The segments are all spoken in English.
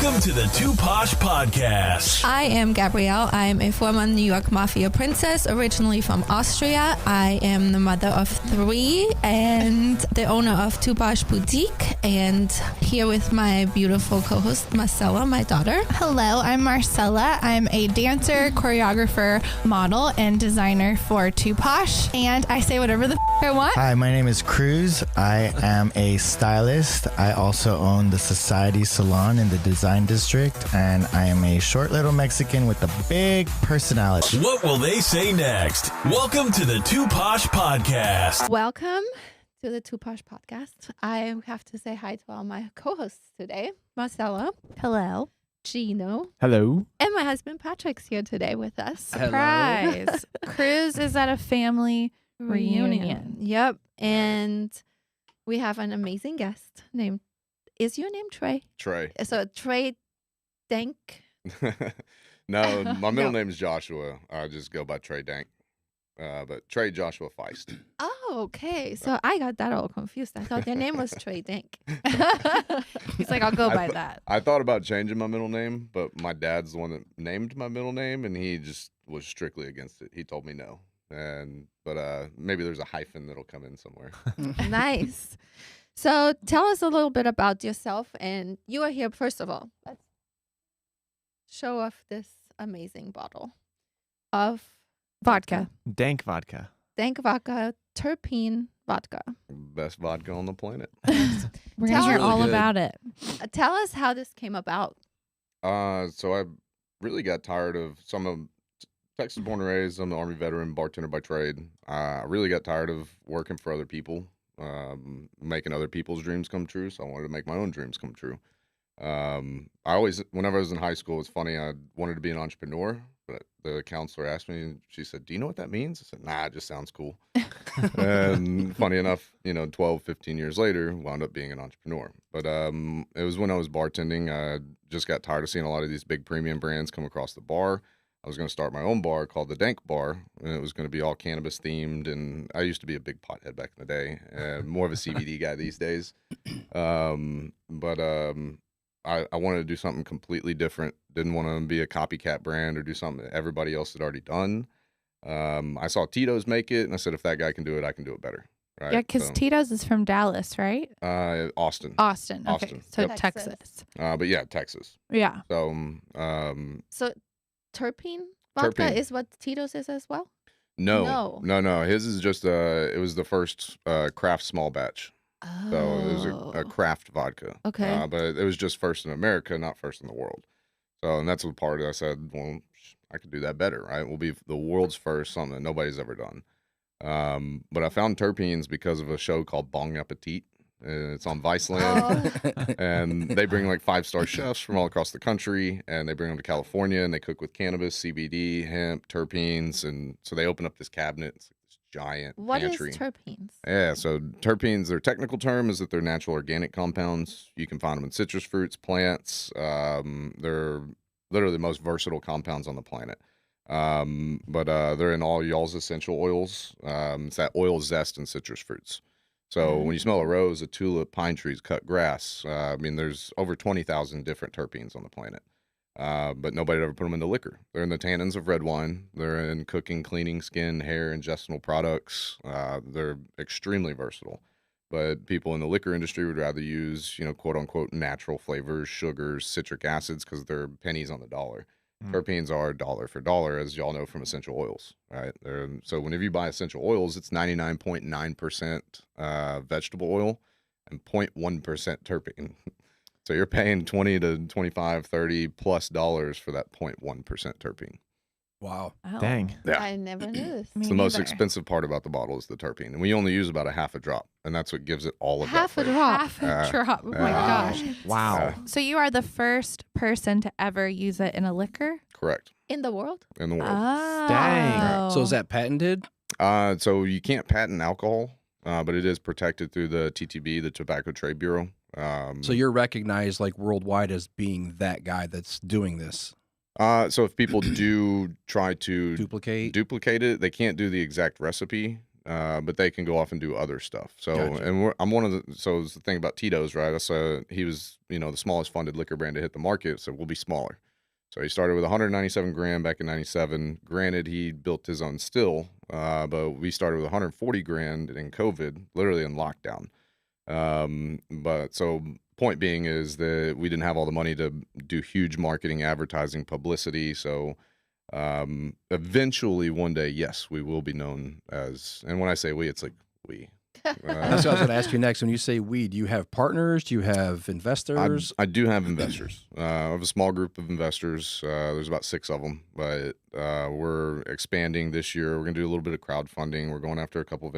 Welcome to the Too Posh Podcast. I am Gabrielle. I'm a former New York Mafia princess, originally from Austria. I am the mother of 3 and the owner of Too Posh Boutique. And here with my beautiful co-host, Marcella, my daughter. Hello, I'm Marcella. I'm a dancer, choreographer, model, and designer for Too Posh. And I say whatever the I want. Hi, my name is Cruz. I am a stylist. I also own the Society Salon in the Design District, and I am a short little Mexican with a big personality. What will they say next? Welcome to the Too Posh Podcast. Welcome to the Too Posh Podcast. I have to say hi to all my co-hosts today. Marcella. Hello. Gino. Hello. And my husband Patrick's here today with us. Surprise. Cruz is at a family reunion. Yep. And we have an amazing guest named, is your name Trey? Trey. So Trey Dank. No, my middle No. name is Joshua. I just go by Trey Dank. But Trey Joshua Feist. Oh, okay. So I got that all confused. I thought their name was Trey Dank. He's like, I'll go by that. I thought about changing my middle name, but my dad's the one that named my middle name, and he just was strictly against it. He told me no. But maybe there's a hyphen that'll come in somewhere. Nice. So tell us a little bit about yourself. And you are here, first of all. Let's show off this amazing bottle of Vodka. Dank Vodka. Dank Vodka, Terpene Vodka. Best vodka on the planet. We're Tell going to hear us- all Really good. about it. Tell us how this came about. So I really got tired of some of Texas born and raised. I'm an Army veteran, bartender by trade. I really got tired of working for other people, making other people's dreams come true. So I wanted to make my own dreams come true. Whenever I was in high school, it's funny, I wanted to be an entrepreneur, but the counselor asked me, she said, "Do you know what that means?" I said, "Nah, it just sounds cool." And funny enough, 12, 15 years later, wound up being an entrepreneur. But it was when I was bartending, I just got tired of seeing a lot of these big premium brands come across the bar. I was going to start my own bar called the Dank Bar, and it was going to be all cannabis themed. And I used to be a big pothead back in the day, more of a CBD guy these days. I wanted to do something completely different. Didn't want to be a copycat brand or do something that everybody else had already done. I saw Tito's make it, and I said, if that guy can do it, I can do it better. Right? Yeah, because Tito's is from Dallas, right? Austin. Austin. Okay. Austin, So yep. Texas. But yeah, Texas. Yeah. So, So Terpene Vodka Terpene. is what Tito's is as well? no. His is just, it was the first craft small batch. Oh. So it was a craft vodka. Okay. But it was just first in America, not first in the world. So, and that's the part I said, well, I could do that better, right? We'll be the world's first, something that nobody's ever done. But I found terpenes because of a show called Bong Appetit. It's on Viceland. And they bring like 5-star chefs from all across the country, and they bring them to California, and they cook with cannabis, CBD, hemp, terpenes. And so they open up this cabinet. It's like this giant What is pantry. terpenes? Yeah, so terpenes, their technical term is that they're natural organic compounds. You can find them in citrus fruits, plants. They're literally the most versatile compounds on the planet. But they're in all y'all's essential oils. It's that oil zest in citrus fruits. So when you smell a rose, a tulip, pine trees, cut grass, there's over 20,000 different terpenes on the planet. But nobody ever put them into liquor. They're in the tannins of red wine. They're in cooking, cleaning, skin, hair, intestinal products. They're extremely versatile. But people in the liquor industry would rather use, quote unquote, natural flavors, sugars, citric acids, because they're pennies on the dollar. Terpenes are dollar for dollar, as y'all know from essential oils, right? So whenever you buy essential oils, it's 99.9% vegetable oil and 0.1% terpene. So you're paying 20 to 25, 30 plus dollars for that 0.1% terpene. Wow. Oh. Dang. Yeah. I never knew this. Me It's the most neither. expensive part about the bottle is the terpene. And we only use about a half a drop, and that's what gives it all of Half a that flavor. drop. Half a drop. Oh my gosh. Wow. So you are the first person to ever use it in a liquor? Correct. In the world? In the world. Oh. Dang. So is that patented? So you can't patent alcohol, but it is protected through the TTB, the Tobacco Trade Bureau. So you're recognized like worldwide as being that guy that's doing this. So if people do try to Duplicate? duplicate it, they can't do the exact recipe. but they can go off and do other stuff. So, Gotcha. and I'm one of the. So it's the thing about Tito's, right? So he was, the smallest funded liquor brand to hit the market. So we'll be smaller. So he started with 197 grand back in '97. Granted, he built his own still, but we started with 140 grand in COVID, literally in lockdown. But so point being is that we didn't have all the money to do huge marketing, advertising, publicity. So eventually one day, yes, we will be known as, and when I say we, it's like we. That's what I was going to ask you next. When you say we, do you have partners? Do you have investors? I do have investors. I have a small group of investors. There's about 6 of them, but we're expanding this year. We're going to do a little bit of crowdfunding. We're going after a couple of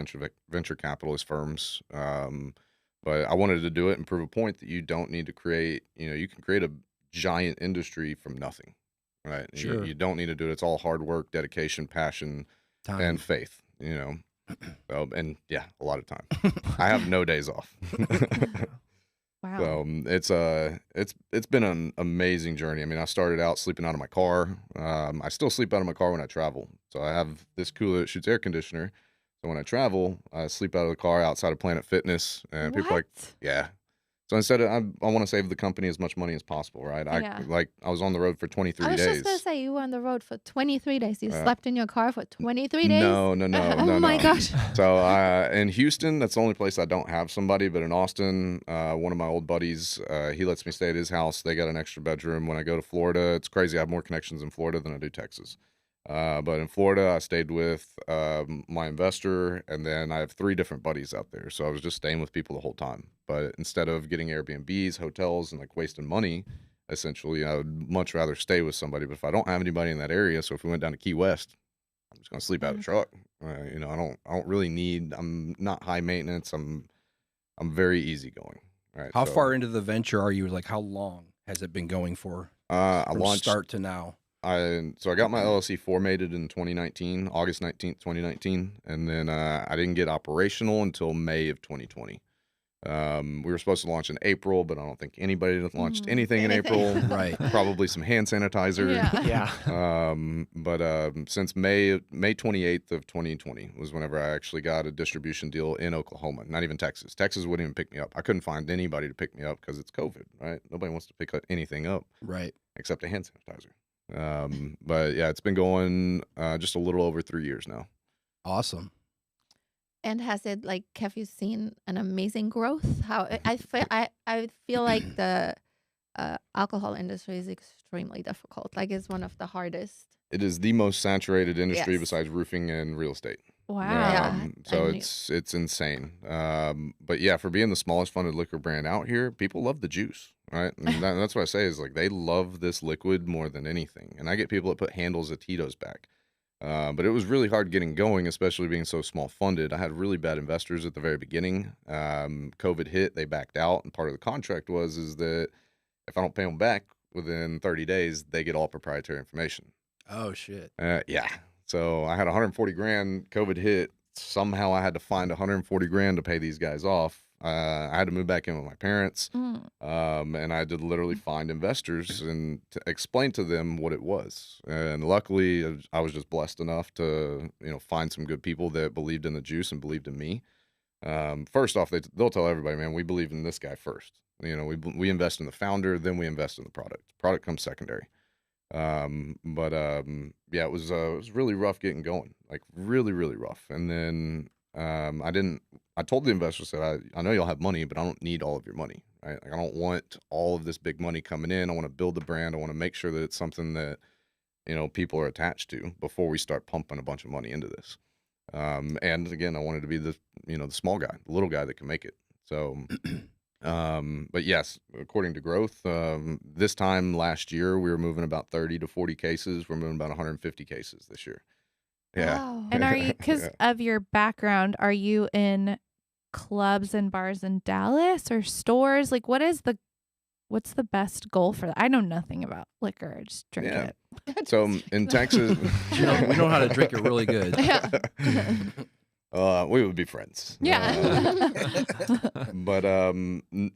venture capitalist firms. But I wanted to do it and prove a point that you don't need to create, you can create a giant industry from nothing, right? Sure. You don't need to do it. It's all hard work, dedication, passion, Time. and faith, So, and yeah, a lot of time. I have no days off. Wow. So it's been an amazing journey. I mean, I started out sleeping out of my car. I still sleep out of my car when I travel. So I have this cooler that shoots air conditioner. So when I travel, I sleep out of the car outside of Planet Fitness, and people are like, yeah. So instead of, I want to save the company as much money as possible, right? I was on the road for 23 days. I was just going to say, you were on the road for 23 days. You slept in your car for 23 days? No. Oh my gosh. So in Houston, that's the only place I don't have somebody. But in Austin, one of my old buddies, he lets me stay at his house. They got an extra bedroom. When I go to Florida, it's crazy. I have more connections in Florida than I do Texas. But in Florida, I stayed with my investor, and then I have 3 different buddies out there. So I was just staying with people the whole time. But instead of getting Airbnbs, hotels, and like wasting money, essentially, I would much rather stay with somebody. But if I don't have anybody in that area, so if we went down to Key West, I'm just gonna sleep out of the truck. I don't really need. I'm not high maintenance. I'm very easygoing. Right. How far into the venture are you? Like, how long has it been going for? I From launched start to now. I got my LLC formatted in 2019, August 19th, 2019, and then I didn't get operational until May of 2020. We were supposed to launch in April, but I don't think anybody launched anything in April. Right. Probably some hand sanitizer. Yeah. But since May 28th of 2020 was whenever I actually got a distribution deal in Oklahoma, not even Texas. Texas wouldn't even pick me up. I couldn't find anybody to pick me up because it's COVID, right? Nobody wants to pick anything up. Right. Except a hand sanitizer. But yeah, it's been going just a little over 3 years now. Awesome. And has it, have you seen an amazing growth? How I feel like the alcohol industry is extremely difficult. It's one of the hardest. It is the most saturated industry Yes. besides roofing and real estate. Wow. So I knew. it's insane. But yeah, for being the smallest funded liquor brand out here, people love the juice, right? And that's what I say is they love this liquid more than anything. And I get people that put handles of Tito's back. But it was really hard getting going, especially being so small funded. I had really bad investors at the very beginning. COVID hit, they backed out, and part of the contract is that if I don't pay them back within 30 days, they get all proprietary information. Oh, shit. Yeah. So I had 140 grand. COVID hit. Somehow I had to find 140 grand to pay these guys off. I had to move back in with my parents, and I had to literally find investors and to explain to them what it was. And luckily, I was just blessed enough to find some good people that believed in the juice and believed in me. First off, they'll tell everybody, man, we believe in this guy first. We invest in the founder, then we invest in the product. Product comes secondary. Yeah, it was really rough getting going, really, really rough. And then I told the investors that I know you'll have money, but I don't need all of your money, right? I don't want all of this big money coming in. I want to build the brand. I want to make sure that it's something that, people are attached to before we start pumping a bunch of money into this. And again, I wanted to be the small guy, the little guy that can make it. So, but yes, according to growth, this time last year, we were moving about 30 to 40 cases. We're moving about 150 cases this year. Yeah. Wow. And are you, because of your background, are you in clubs and bars in Dallas or stores? What's the best goal for that? I know nothing about liquor. I just drink Yeah. it. So in Texas, We know how to drink it really good. Yeah. We would be friends. But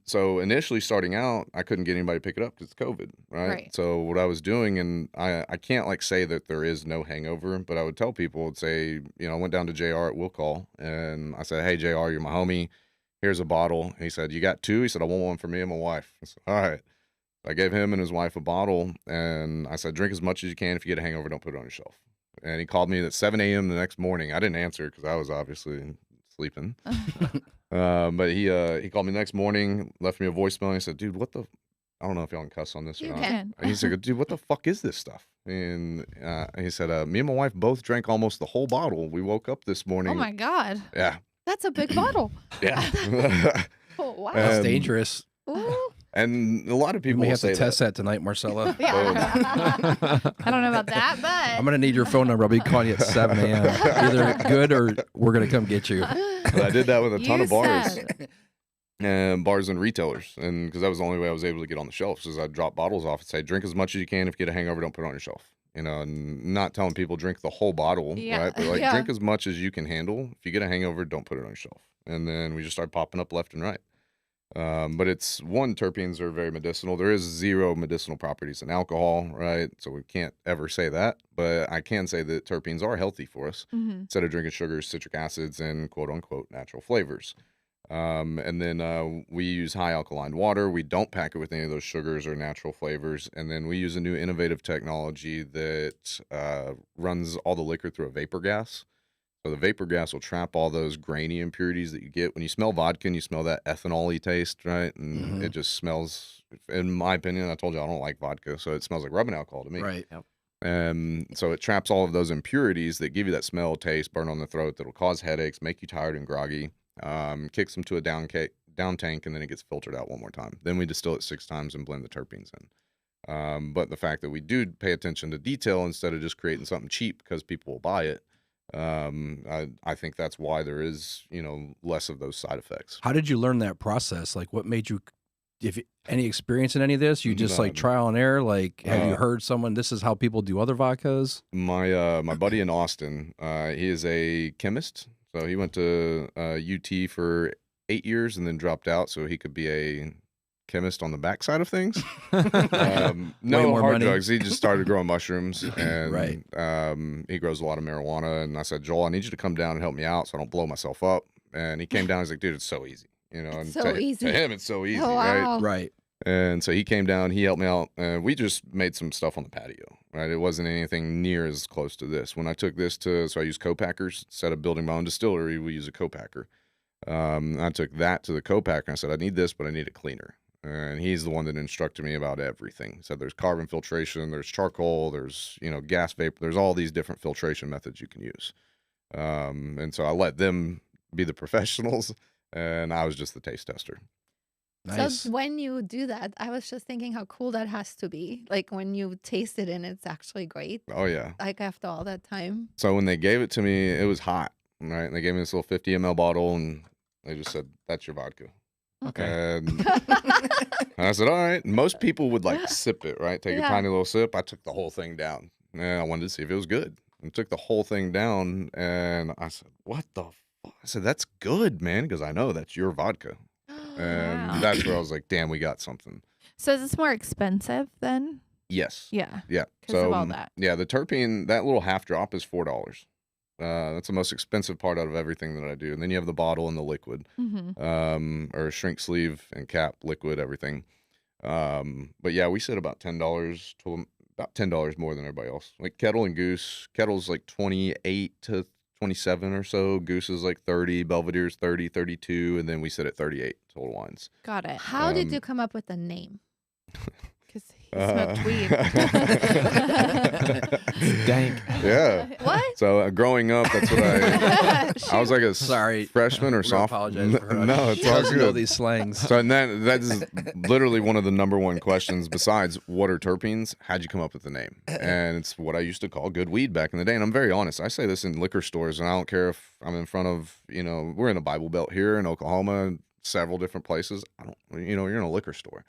so initially starting out, I couldn't get anybody to pick it up because it's COVID, right? So what I was doing, and I can't like say that there is no hangover, but I would tell people, would say, I went down to JR at Will Call, and I said, hey, JR, you're my homie. Here's a bottle. He said, you got 2? He said, I want one for me and my wife. I said, all right. I gave him and his wife a bottle, and I said, drink as much as you can. If you get a hangover, don't put it on your shelf. And he called me at 7 a.m. the next morning. I didn't answer because I was obviously sleeping. But he called me the next morning, left me a voicemail. And he said, dude, I don't know if y'all can cuss on this or You not. can. He said, dude, what the fuck is this stuff? And he said, me and my wife both drank almost the whole bottle. We woke up this morning. Oh my God. Yeah. That's a big bottle. Yeah. Oh, wow. That's dangerous. Ooh. And a lot of You people may will have say to test that tonight, Marcella. Yeah. I don't know about that, but I'm gonna need your phone number. I'll be calling you at 7 a.m. Either good or we're gonna come get you. But I did that with a ton You of bars. said- And bars and retailers, and because that was the only way I was able to get on the shelves, is I'd drop bottles off and say, drink as much as you can. If you get a hangover, don't put it on your shelf. And not telling people drink the whole bottle, Yeah, right? But like, yeah. drink as much as you can handle. If you get a hangover, don't put it on your shelf. And then we just started popping up left and right. But it's terpenes are very medicinal. There is 0 medicinal properties in alcohol, right? So we can't ever say that, but I can say that terpenes are healthy for us. Instead of drinking sugars, citric acids, and quote unquote natural flavors. And then we use high alkaline water. We don't pack it with any of those sugars or natural flavors. And then we use a new innovative technology that runs all the liquor through a vapor gas. So the vapor gas will trap all those grainy impurities that you get when you smell vodka and you smell that ethanol-y taste, right? And it just smells, in my opinion, I told you I don't like vodka, so it smells like rubbing alcohol to me. Right. So it traps all of those impurities that give you that smell, taste, burn on the throat that'll cause headaches, make you tired and groggy. Kicks them to a down tank, and then it gets filtered out one more time. Then we distill it 6 times and blend the terpenes in. But the fact that we do pay attention to detail instead of just creating something cheap because people will buy it, I think that's why there is, less of those side effects. How did you learn that process? Like, what made you? Any experience in any of this? You just like None. trial and error. Like, have you heard someone? This is how people do other vodkas. My buddy in Austin, he is a chemist. So he went to UT for 8 years and then dropped out so he could be a chemist on the backside of things. No more hard money. drugs. He just started growing mushrooms, and Right. He grows a lot of marijuana. And I said, Joel, I need you to come down and help me out so I don't blow myself up. And he came down. He's like, dude, it's so easy. And so easy. to him, it's so easy, Oh, right? wow. Right. And so he came down, he helped me out, and we just made some stuff on the patio, right? It wasn't anything near as close to this. When I took this so I used co-packers. Instead of building my own distillery, we use a co-packer. I took that to the co-packer, and I said, I need this, but I need it cleaner. And he's the one that instructed me about everything. He said there's carbon filtration, there's charcoal, there's, gas vapor, there's all these different filtration methods you can use. And so I let them be the professionals, and I was just the taste tester. Nice. So when you do that, I was just thinking how cool that has to be. Like when you taste it and it's actually great. Oh, yeah. Like after all that time. So when they gave it to me, it was hot, right? And they gave me this little 50 ml bottle, and they just said, that's your vodka. Okay. And I said, all right. Most people would like sip it, right? Take a Yeah. tiny little sip. I took the whole thing down. And I wanted to see if it was good. And took the whole thing down, and I said, what the fuck? I said, that's good, man. Because I know that's your vodka. And Wow. that's where I was like, damn, we got something. So is this more expensive then? Yes. Yeah. Yeah. 'Cause of all that. Yeah, the terpene, that little half drop is $4. That's the most expensive part out of everything that I do. And then you have the bottle and the liquid, or shrink sleeve and cap, liquid, everything. But yeah, we said about $10 to about $10 more than everybody else. Like Kettle and Goose. Kettle's like 28 to 27 or so. Goose is like 30. Belvedere's 30, 32. And then we sit at 38 total wines. Got it. How did you come up with the name? Because he smoked weed. Dank. Yeah. What? So growing up, that's what I was like a Sorry. freshman or We sophomore. apologize for her. No, it's She all doesn't know good. these slangs. So and that is literally one of the number one questions besides what are terpenes? How'd you come up with the name? And it's what I used to call good weed back in the day. And I'm very honest. I say this in liquor stores, and I don't care if I'm in front of, we're in a Bible Belt here in Oklahoma, several different places. I don't, you're in a liquor store.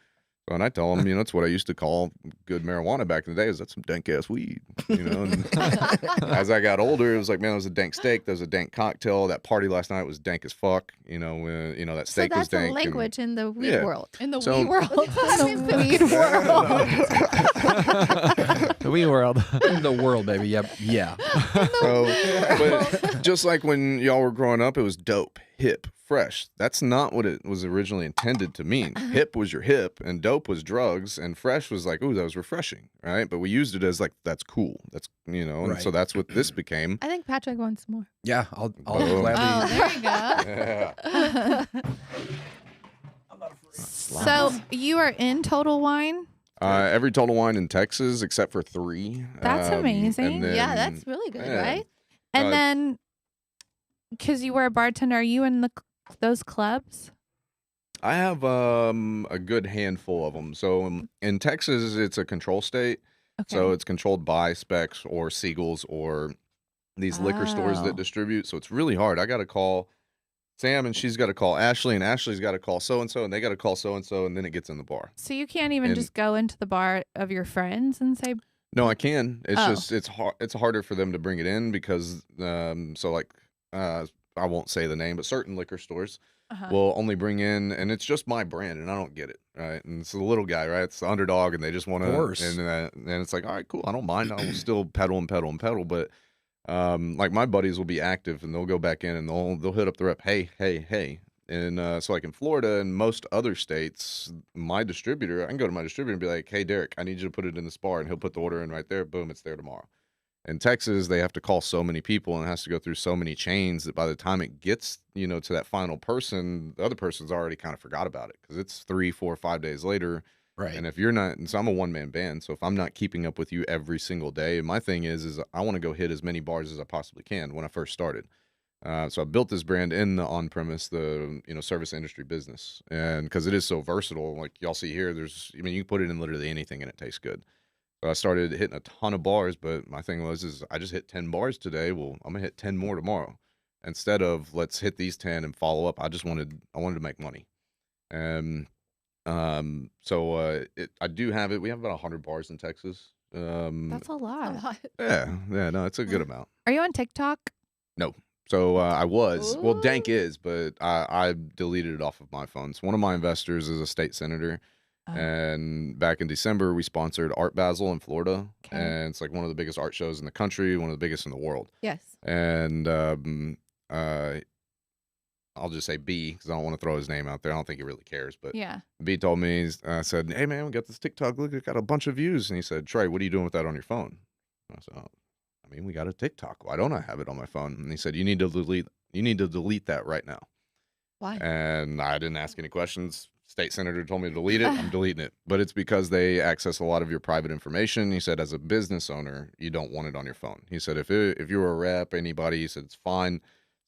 And I tell them, it's what I used to call good marijuana back in the day. Is that some dank ass weed? And as I got older, it was like, man, that was a dank steak. That was a dank cocktail. That party last night was dank as fuck. When, that steak was dank. So that's a language in the weed world. In the weed world. In the weed world. The wee world. In the world, baby. Yep. Yeah. But just like when y'all were growing up, it was dope, hip, fresh. That's not what it was originally intended to mean. Hip was your hip, and dope was drugs, and fresh was like, ooh, that was refreshing, right? But we used it as like, that's cool. That's, and Right. so that's what this became. I think Patrick wants more. Yeah. I'll Oh. gladly. There you go. Yeah. So you are in Total Wine? Every Total Wine in Texas except for 3. That's amazing. and then- Yeah, that's really good, yeah. right? And Uh, then, because you were a bartender, are you in those clubs? I have a good handful of them. So in Texas, it's a control state. Okay. So it's controlled by Specs or Siegel's or these liquor stores Oh. that distribute. So it's really hard. I got to call Sam, and she's got to call Ashley, and Ashley's got to call so-and-so, and they got to call so-and-so, and then it gets in the bar. So you can't even And- just go into the bar of your friends and say, No, I can. It's Oh. just it's hard. It's harder for them to bring it in because I won't say the name, but certain liquor stores will only bring in, and it's just my brand, and I don't get it, right? And it's the little guy, right? It's the underdog, and they just want to. Of course. And it's like, all right, cool. I don't mind. I will still pedal and pedal and pedal, but like my buddies will be active, and they'll go back in, and they'll hit up the rep, hey, hey, hey. And so like in Florida and most other states, my distributor, I can go to my distributor and be like, hey, Derek, I need you to put it in this bar, and he'll put the order in right there. Boom, it's there tomorrow. In Texas, they have to call so many people, and it has to go through so many chains that by the time it gets, to that final person, the other person's already kind of forgot about it because it's 3, 4, 5 days later. Right. And if you're not, and so I'm a one-man band, so if I'm not keeping up with you every single day, my thing is I want to go hit as many bars as I possibly can when I first started. So I built this brand in the on-premise, the service industry business, and because it is so versatile, like y'all see here, you can put it in literally anything and it tastes good. So I started hitting a ton of bars, but my thing is I just hit 10 bars today. Well, I'm gonna hit 10 more tomorrow. Instead of let's hit these 10 and follow up, I wanted to make money, and I do have it. We have about 100 bars in Texas. that's a lot. Yeah, no, it's a good amount. Are you on TikTok? So I was. Well, Dank Ooh. is, but I deleted it off of my phone. So one of my investors is a state senator. Oh. And back in December, we sponsored Art Basel in Florida. Okay. And it's like one of the biggest art shows in the country, one of the biggest in the world. Yes. And I'll just say B because I don't want to throw his name out there. I don't think he really cares. But Yeah. B told me, I said, hey, man, we got this TikTok. Look, it got a bunch of views. And he said, Trey, what are you doing with that on your phone? And I said, oh. We got a TikTok. Why don't I have it on my phone? And he said, you need to delete that right now. Why? And I didn't ask any questions. State senator told me to delete it. I'm deleting it. But it's because they access a lot of your private information. He said, as a business owner, you don't want it on your phone. He said, if you're a rep, anybody, he said, it's fine.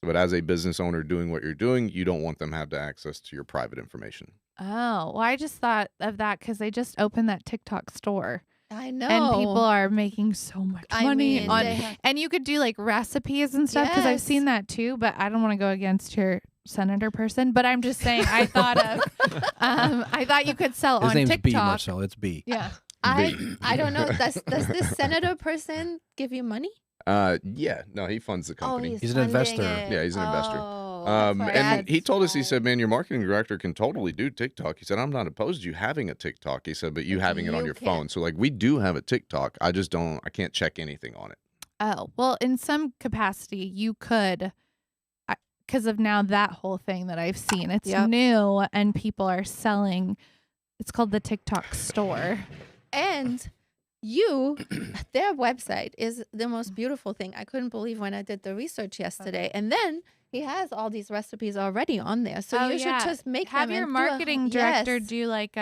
But as a business owner doing what you're doing, you don't want them to have access to your private information. Oh, well, I just thought of that because they just opened that TikTok store. I know. And people are making so much money on they have- and you could do like recipes and stuff because I've Yes. seen that too, but I don't want to go against your senator person, but I'm just saying I thought of I thought you could sell His on name's B, TikTok. Marcel. It's B. Yeah. I don't know. Does this senator person give you money? Yeah. No, he funds the company. He's an funding investor. it. Yeah, he's an investor. Oh, that's why And he it's told us, he small. said, man, your marketing director can totally do TikTok. He said, I'm not opposed to you having a TikTok. He said, but you having it on You your can't. phone. So like we do have a TikTok. I can't check anything on it. Oh, well, in some capacity you could because of now that whole thing that I've seen. It's Yep. new and people are selling. It's called the TikTok store. And their website is the most beautiful thing. I couldn't believe when I did the research yesterday. And then he has all these recipes already on there. So Oh, you yeah. should just make Have them your and do a- marketing director Yes. do like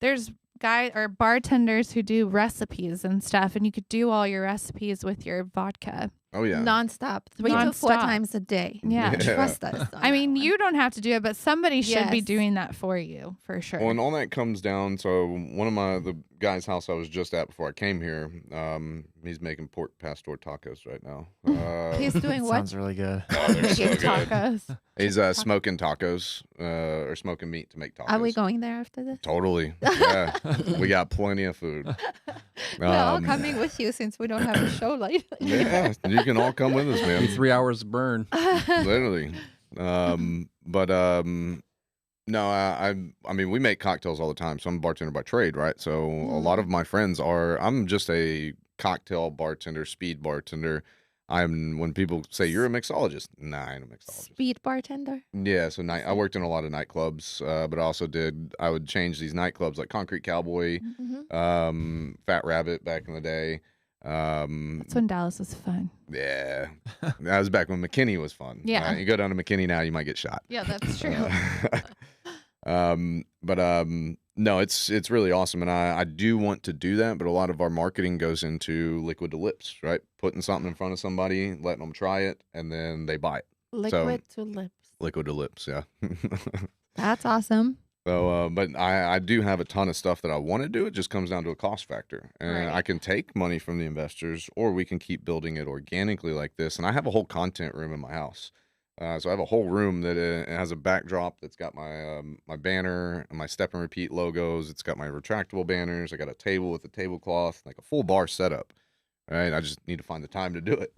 there's guy or bartenders who do recipes and stuff, and you could do all your recipes with your vodka. Oh yeah. nonstop, 3 to 4 Nonstop. times a day. Yeah. Trust us. on I mean, that one. you don't have to do it, but somebody should be Yes. doing that for you, for sure. Well, and all that comes down. So one of the guy's house I was just at before I came here, he's making pork pastor tacos right now. He's doing what? Sounds really good. Oh, they're so Making good. tacos. He's smoking tacos or smoking meat to make tacos. Are we going there after this? Totally. Yeah. We got plenty of food. We're all Um, coming with you since we don't have a show later. Yeah, you can all come with us, Be man. 3 hours burn. Literally. No, I mean, we make cocktails all the time. So I'm a bartender by trade, right? So a lot of my friends are. I'm just a cocktail bartender, speed bartender. When people say you're a mixologist, nah, I ain't a mixologist. Speed bartender. Yeah, so I worked in a lot of nightclubs, but I would change these nightclubs like Concrete Cowboy, Fat Rabbit back in the day. That's when Dallas was fun. Yeah, that was back when McKinney was fun. Yeah. You go down to McKinney now, you might get shot. Yeah, that's true. No, it's really awesome, and I do want to do that, but a lot of our marketing goes into liquid to lips, right? Putting something in front of somebody, letting them try it, and then they buy it. Liquid to lips. Liquid to lips, yeah. That's awesome. So, but I do have a ton of stuff that I want to do. It just comes down to a cost factor. And Right. I can take money from the investors, or we can keep building it organically like this. And I have a whole content room in my house. So I have a whole room that it has a backdrop that's got my my banner and my step and repeat logos. It's got my retractable banners. I got a table with a tablecloth, like a full bar setup. Right? I just need to find the time to do it.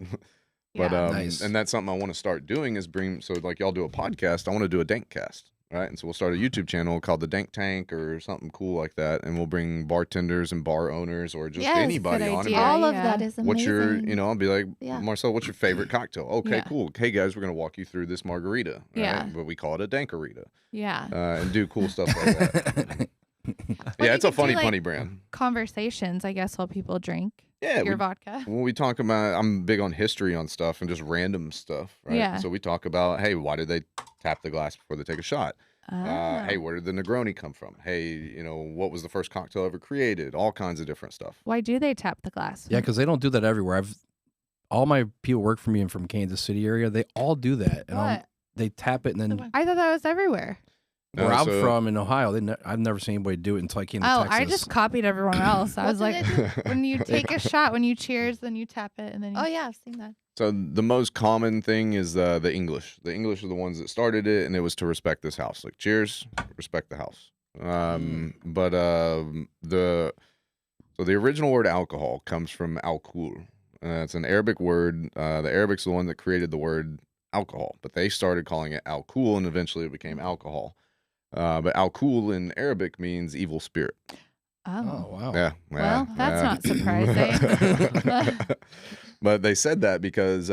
But Yeah. Nice. and that's something I want to start doing is so like y'all do a podcast. I want to do a dank cast. Right, and so we'll start a YouTube channel called the Dank Tank or something cool like that, and we'll bring bartenders and bar owners or just Yes, anybody good on. And be idea. like, All of Yeah. that is amazing. what's your, I'll be like, Yeah. Marcel, what's your favorite cocktail? Okay, Yeah. cool. Hey guys, we're gonna walk you through this margarita. Right? Yeah. But we call it a dankarita, Yeah. and do cool stuff like that. Well, Yeah, you it's a could do, funny, like, funny brand. Conversations, I guess, while people drink Yeah, your vodka. when we talk about, I'm big on history on stuff and just random stuff, right? Yeah. So we talk about, hey, why did they tap the glass before they take a shot? Ah. Hey, where did the Negroni come from? Hey, what was the first cocktail ever created? All kinds of different stuff. Why do they tap the glass? Yeah, because they don't do that everywhere. All my people work for me and from Kansas City area. They all do that, and What? they tap it, and then I thought that was everywhere. No, where I'm so- from in Ohio, I've never seen anybody do it until I came to Oh, Texas. I just copied everyone else. I What was do like, they do? when you take a shot, when you cheers, then you tap it, and then you Oh yeah, I've seen that. So the most common thing is the English. The English are the ones that started it, and it was to respect this house. Like, cheers, respect the house. But the original word alcohol comes from alcool. It's an Arabic word. The Arabic's the one that created the word alcohol, but they started calling it alcool, and eventually it became alcohol. But alcool in Arabic means evil spirit. Oh. Oh wow. Yeah. Well, that's not surprising. But they said that because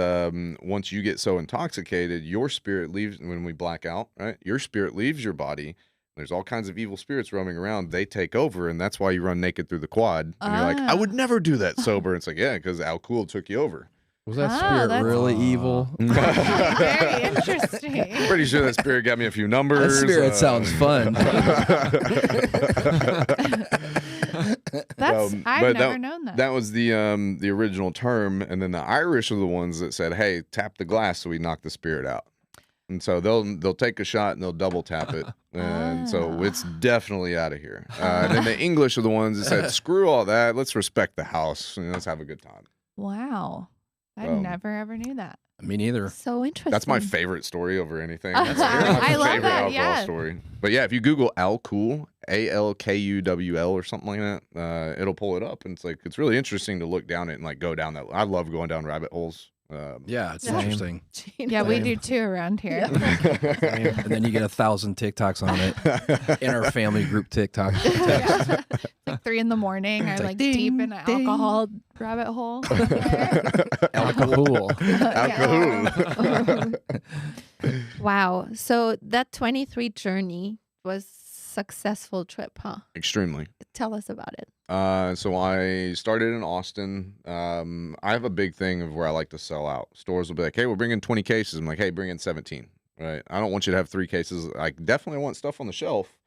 once you get so intoxicated, your spirit leaves when we black out, right? Your spirit leaves your body. There's all kinds of evil spirits roaming around. They take over, and that's why you run naked through the quad. And you're like, I would never do that sober. It's like, yeah, because Al-Cool took you over. Was that Oh, spirit that's- really evil? Very interesting. Pretty sure that spirit got me a few That numbers. spirit sounds fun. That's I've but never known that. That was the original term, and then the Irish are the ones that said, "Hey, tap the glass so we knock the spirit out." And so they'll take a shot and they'll double tap it, and so it's definitely out of here. And then the English are the ones that said, "Screw all that, let's respect the house and let's have a good time." Wow. I never ever knew that. Me neither. So interesting. That's my favorite story over anything. I That's my love favorite that, alcohol yeah. story. But yeah, if you Google Al-Cool, ALKUWL or something like that, it'll pull it up, and it's really interesting to look down it and like go down that. I love going down rabbit holes. Yeah, it's Same. interesting. Yeah, we Same. do too around here. And then you get 1,000 TikToks on it in our family group TikTok. Yeah. Like 3 a.m. I like ding, deep in an ding. alcohol rabbit hole. Alcohol. Al-Cool. Wow. So that 23 journey was successful trip, huh? Extremely. Tell us about it. So I started in Austin. I have a big thing of where I like to sell out. Stores will be like, "Hey, we're bringing 20 cases." I'm like, "Hey, bring in 17." Right? I don't want you to have 3 cases. I definitely want stuff on the shelf.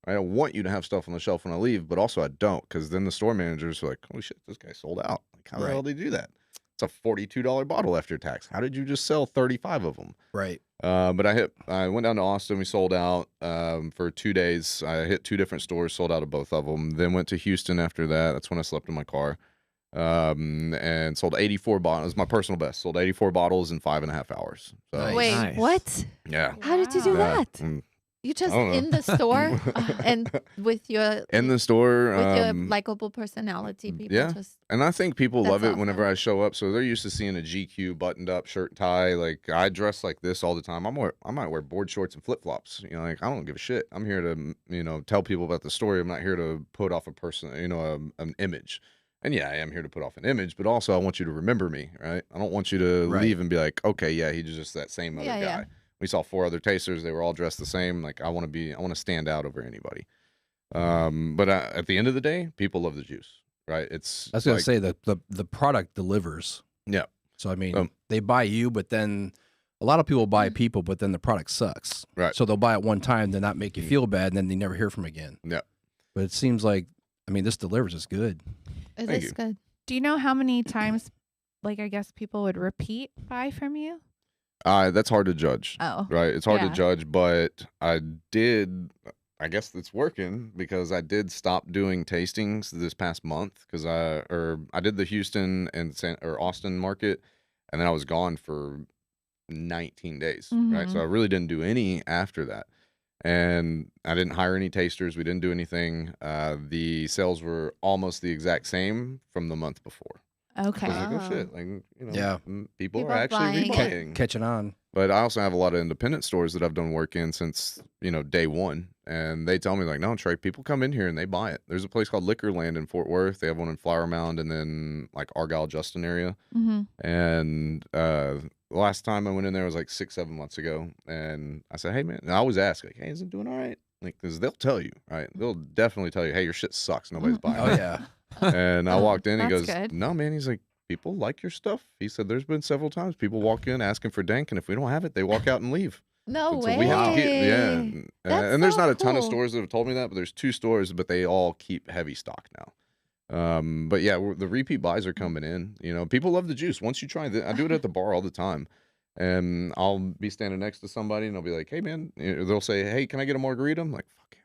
I don't want you to have stuff on the shelf when I leave, but also I don't, because then the store managers are like, "Holy shit, this guy sold out. Like, how the hell did he do that?" It's a $42 bottle after tax. How did you just sell 35 of them? Right. But I went down to Austin. We sold out for 2 days. I hit 2 different stores, sold out of both of them. Then went to Houston after that. That's when I slept in my car. And sold 84 bottles. It was my personal best. Sold 84 bottles in 5.5 hours. So, Nice. Wait, Nice. what? yeah. How did you do Yeah. that? Mm. You just I don't know. in the store and with your In the store. with your likable personality, people yeah. just And I think people That's love it awesome. whenever I show up. So they're used to seeing a GQ buttoned up shirt and tie. Like I dress like this all the time. I might wear board shorts and flip flops. You know, like I don't give a shit. I'm here to tell people about the story. I'm not here to put off a person, an image. And yeah, I am here to put off an image, but also I want you to remember me, right? I don't want you to Right. leave and be like, okay, yeah, he's just that same other Yeah, guy. yeah. We saw 4 other tasters. They were all dressed the same. Like I want to stand out over anybody. But at the end of the day, people love the juice, right? It's I was gonna like- say the product delivers. Yeah. So I mean, they buy you, but then a lot of people buy people, but then the product sucks. Right. So they'll buy it one time, then not make you feel bad, and then they never hear from again. Yeah. But it seems like, I mean, this delivers. It's good. it Thank is you. good. Do you know how many times, like, I guess people would repeat buy from you? That's hard to judge, Oh, right? It's hard Yeah. to judge, but I guess it's working because I did stop doing tastings this past month because I did the Houston and Austin market, and then I was gone for 19 days, right? So I really didn't do any after that. And I didn't hire any tasters. We didn't do anything. The sales were almost the exact same from the month before. okay. I was like, oh Wow. shit, Yeah. People People are are actually buying it. rebuying. Catching on. But I also have a lot of independent stores that I've done work in since, day one. And they tell me like, no, Trey, people come in here and they buy it. There's a place called Liquorland in Fort Worth. They have one in Flower Mound and then like Argyle, Justin area. Mm-hmm. And the last time I went in there was like 6-7 months ago. And I said, hey man, and I always ask like, hey, is it doing all right? Like, cause they'll tell you, right? They'll definitely tell you, hey, your shit sucks. Nobody's buying Oh it. yeah. And I walked in, he That's goes, good. no, man. He's like, people like your stuff. He said, there's been several times people walk in asking for Dank, and if we don't have it, they walk out and leave. No So way. we have to get, yeah. That's And there's so not a ton of cool. stores that have told me that, but there's 2 stores, but they all keep heavy stock now. But yeah, the repeat buys are coming in. People love the juice. Once you try it, I do it at the bar all the time. And I'll be standing next to somebody and I'll be like, hey man, they'll say, hey, can I get a margarita? I'm like, fuck yeah.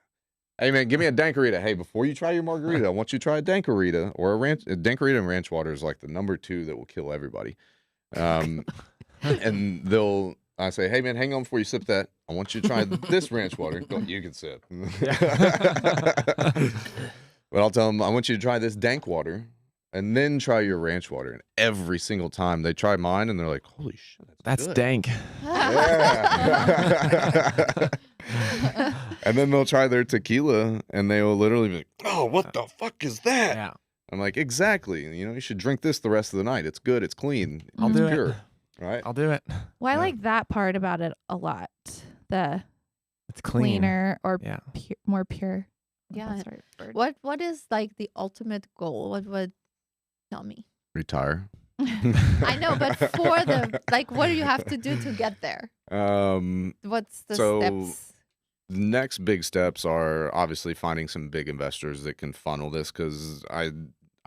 Hey man, give me a Dankarita. Hey, before you try your margarita, I want you to try a Dankarita or a Dankarita and ranch water is like the number 2 that will kill everybody. And I say, hey man, hang on before you sip that. I want you to try this ranch water. Go, you can sip. But I'll tell them, I want you to try this Dank water and then try your ranch water. And every single time they try mine and they're like, holy shit, That's good. dank. Yeah. And then they'll try their tequila and they will literally be like, oh, what the fuck is that? Yeah. I'm like, exactly. You should drink this the rest of the night. It's good. It's clean. I'll it's do it. pure. Right? I'll do it. Well, I Yeah. like that part about it a lot. The It's clean. cleaner or Yeah. more pure. Yeah. That's the right word. What is like the ultimate goal? What would tell me? Retire. I know, but for the like, what do you have to do to get there? What's the So- steps? The next big steps are obviously finding some big investors that can funnel this because I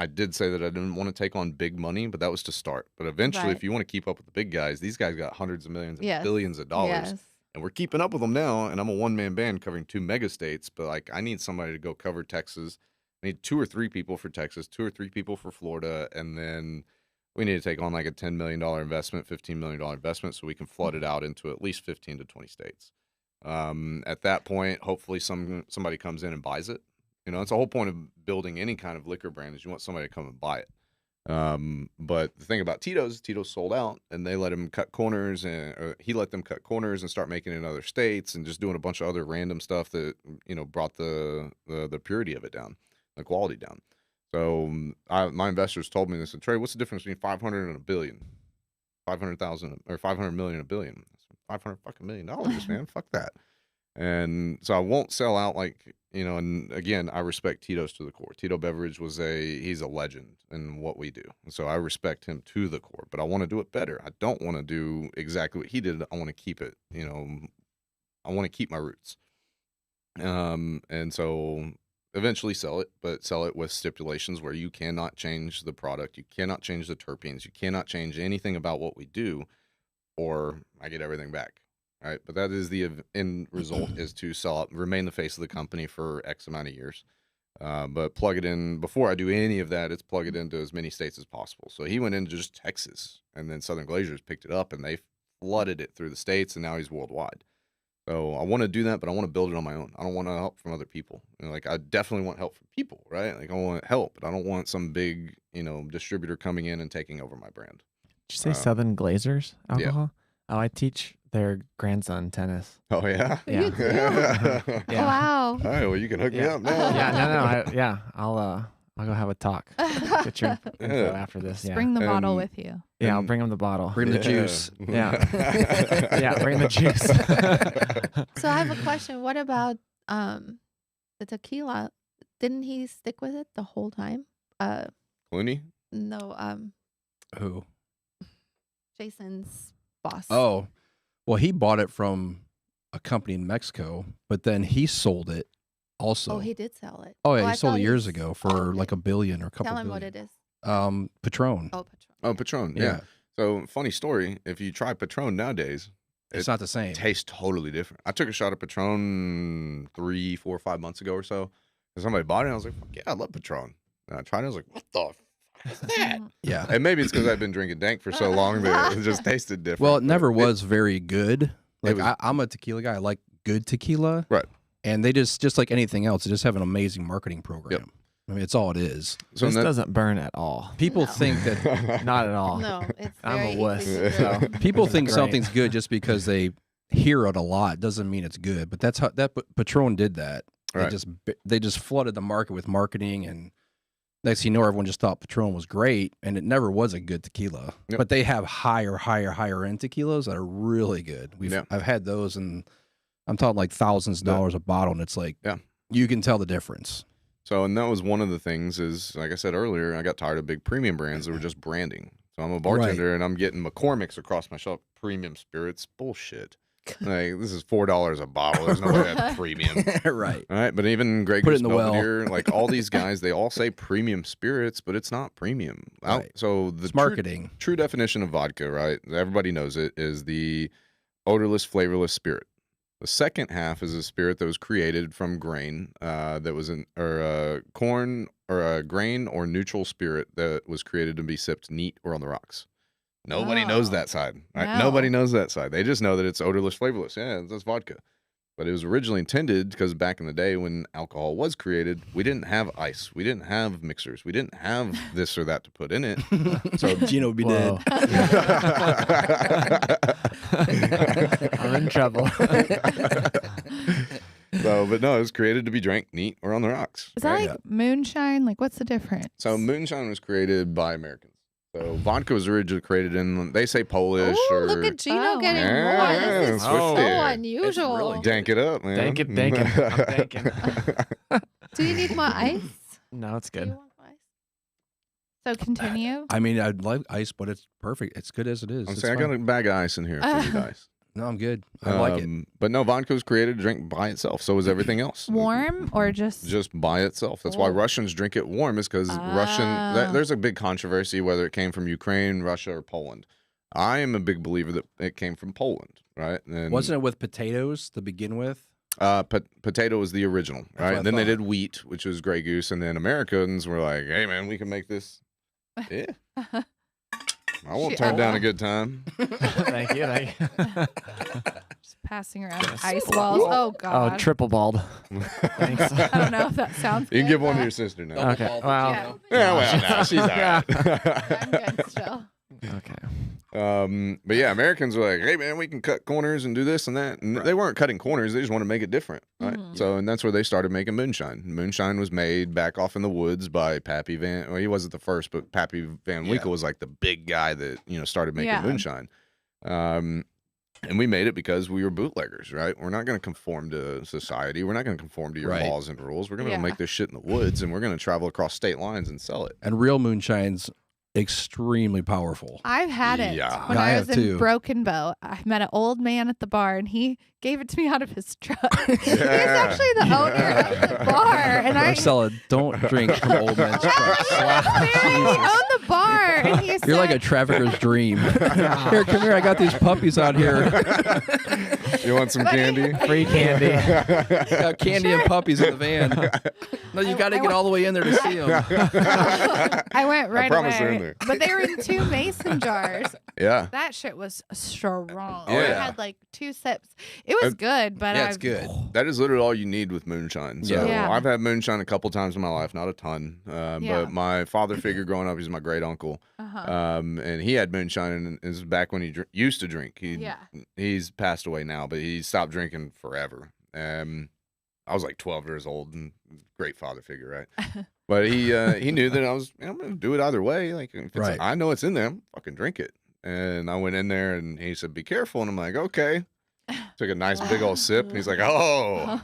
did say that I didn't want to take on big money, but that was to start. But eventually, Right. if you want to keep up with the big guys, these guys got hundreds of millions and Yes. billions of dollars. Yes. And we're keeping up with them now. And I'm a one-man band covering 2 mega states, but like I need somebody to go cover Texas. I need 2 or 3 people for Texas, 2 or 3 people for Florida, and then we need to take on like a $10 million investment, $15 million investment, so we can flood it out into at least 15 to 20 states. At that point, hopefully somebody comes in and buys it. It's the whole point of building any kind of liquor brand is you want somebody to come and buy it. But the thing about Tito's sold out, and they let him cut corners, or he let them cut corners and start making it in other states and just doing a bunch of other random stuff that brought the purity of it down, the quality down. So my investors told me, they said, Trey, what's the difference between 500 and a billion? 500,000 or 500 million and a billion. $500 fucking million, man. Fuck that. And so I won't sell out and again, I respect Tito's to the core. Tito Beverage he's a legend in what we do. And so I respect him to the core, but I want to do it better. I don't want to do exactly what he did. I want to keep it, I want to keep my roots. And so eventually sell it, but sell it with stipulations where you cannot change the product, you cannot change the terpenes, you cannot change anything about what we do, or I get everything back. Right, but that is the end result is to sell it, remain the face of the company for X amount of years. But plug it in before I do any of that. It's plug it into as many states as possible. So he went into just Texas, and then Southern Glazers picked it up, and they flooded it through the states, and now he's worldwide. So I want to do that, but I want to build it on my own. I don't want help from other people. Like I definitely want help from people, right? Like I want help, but I don't want some big, distributor coming in and taking over my brand. Did you say Southern Glazers alcohol? Yeah. Oh, I teach their grandson tennis. Oh yeah. You do? Yeah. Oh, wow. All right, well you can hook me up now. Yeah, I'll go have a talk. Get your info after this. Yeah. Bring the bottle with you. Yeah, I'll bring him the bottle. Bring the juice. Yeah. Yeah, bring the juice. So I have a question. What about the tequila? Didn't he stick with it the whole time? Clooney? No, Who? Jason's boss. Oh, well, he bought it from a company in Mexico, but then he sold it also. Oh, he did sell it. Oh, yeah, I he sold thought it years he's- ago for like $1 billion or a couple Tell him billion. what it is. Patron. Oh, Patron. Oh, Patron. Yeah. So funny story. If you try Patron nowadays, It's not the same. tastes totally different. I took a shot of Patron 3, 4, 5 months ago or so. And somebody bought it, and I was like, "Fuck yeah, I love Patron." And I tried it, I was like, "What the fuck is that?" Yeah. And maybe it's because I've been drinking Dank for so long that it just tasted different. Well, it but never was very good. Like was- I'm a tequila guy. I like good tequila. Right. And they just like anything else, they just have an amazing marketing program. I mean, it's all it is. So This that- doesn't burn at all. People No. think that Not at all. No, it's I'm very a wuss. easy to So. drink. people think Great. something's good just because they hear it a lot doesn't mean it's good. But that's how Patron did that. Right. They just flooded the market with marketing, and next thing you know, everyone just thought Patron was great, and it never was a good tequila. Yep. But they have higher end tequilas that are really good. Yeah. I've had those, and I'm talking like thousands of dollars a bottle, and it's like you can tell the difference. So, and that was one of the things is, like I said earlier, I got tired of big premium brands that were just branding. So I'm a bartender and I'm getting McCormick's across my shelf. Premium spirits, bullshit. Like this is $4 a bottle. There's no way that's premium. Right. All right, but even Grey Put it Goose in the well. Belvedere, like all these guys, they all say premium spirits, but it's not premium. Right. So the It's marketing. true definition of vodka, right? Everybody knows it, is the odorless, flavorless spirit. The second half is a spirit that was created from grain, that was corn or a grain or neutral spirit that was created to be sipped neat or on the rocks. Nobody knows that side. Right? No. Nobody knows that side. They just know that it's odorless, flavorless. Yeah, that's vodka. But it was originally intended because back in the day when alcohol was created, we didn't have ice. We didn't have mixers. We didn't have this or that to put in it. So Gino would be Whoa. I'm in trouble. but no, it was created to be drank neat or on the rocks. Is that right? like moonshine? Like, what's the difference? So moonshine was created by Americans. So vodka was originally created in, they say Polish Ooh, or look at Gino Oh, getting yeah, more. This is switched so it. unusual. really dank it up, man. Dank it. I'm thinking. Do you need more ice? No, it's Do you good. want more ice? So continue. I mean, I'd like ice, but it's perfect. It's good as it is. I'm It's saying I fine. got a bag of ice in here if you need ice. No, I'm good. I like it. But no, vodka was created to drink by itself. So was everything else. Warm or just Just by itself. That's why Oh. Russians drink it warm, is because there's a big controversy whether it came from Ukraine, Russia, or Poland. I am a big believer that it came from Poland, right? And Wasn't it with potatoes to begin with? potato was the original, what right? I And then they thought. did wheat, which was Grey Goose, and then Americans were like, "Hey, man, we can make this." Yeah, I won't turn down a good time. Thank you. Thank you. just passing around ice walls? Oh Oh, God. triple bald. Thanks. I don't know if that sounds You can good, give one to but your sister now. Okay. bald, Well. Yeah. Yeah, well, no, she's all right. I'm good still. Okay. But yeah, Americans were like, "Hey, man, we can cut corners and do this and that." And they weren't cutting corners; they just want to make it different, right? Mhm. So, and that's where they started making moonshine. Moonshine was made back off in the woods by Pappy Van. Well, he wasn't the first, but Pappy Van Winkle was like the big guy that started making Yeah. moonshine. And we made it because we were bootleggers, right? We're not going to conform to society. We're not going to conform to your Right. laws and rules. We're going to Yeah. make this shit in the woods, and we're going to travel across state lines and sell it. And real moonshines extremely powerful. I've had it Yeah. when I I have was in too. Broken Bow. I met an old man at the bar, and he gave it to me out of his truck. He's Yeah. actually the owner of the bar, and Marcella, don't drink from old men's trucks. he owned the bar, and he said, You're like a trafficker's dream. Here, come here. I got these puppies out here. You want some candy? Free candy. Got candy and puppies in the van. No, you got to get all the way in there to see them. I went right promise they're away, in there. but they were in 2 mason jars. Yeah. That shit was strong. Oh, I yeah. had like 2 sips. It was good, but Yeah, it's good. That is literally all you need with moonshine. So Yeah. I've had moonshine a couple times in my life, not a ton. Yeah. But my father figure growing up, he's my great uncle. And he had moonshine, and this is back when he used to drink. He's passed away now, but he stopped drinking forever. I was like 12 years old, and great father figure, right? But he knew that I'm gonna do it either way. Like, if Right. I know it's in there, I'm fucking drink it. And I went in there, and he said, "Be careful." And I'm like, "Okay." Took a nice big old sip, and he's like, "Oh."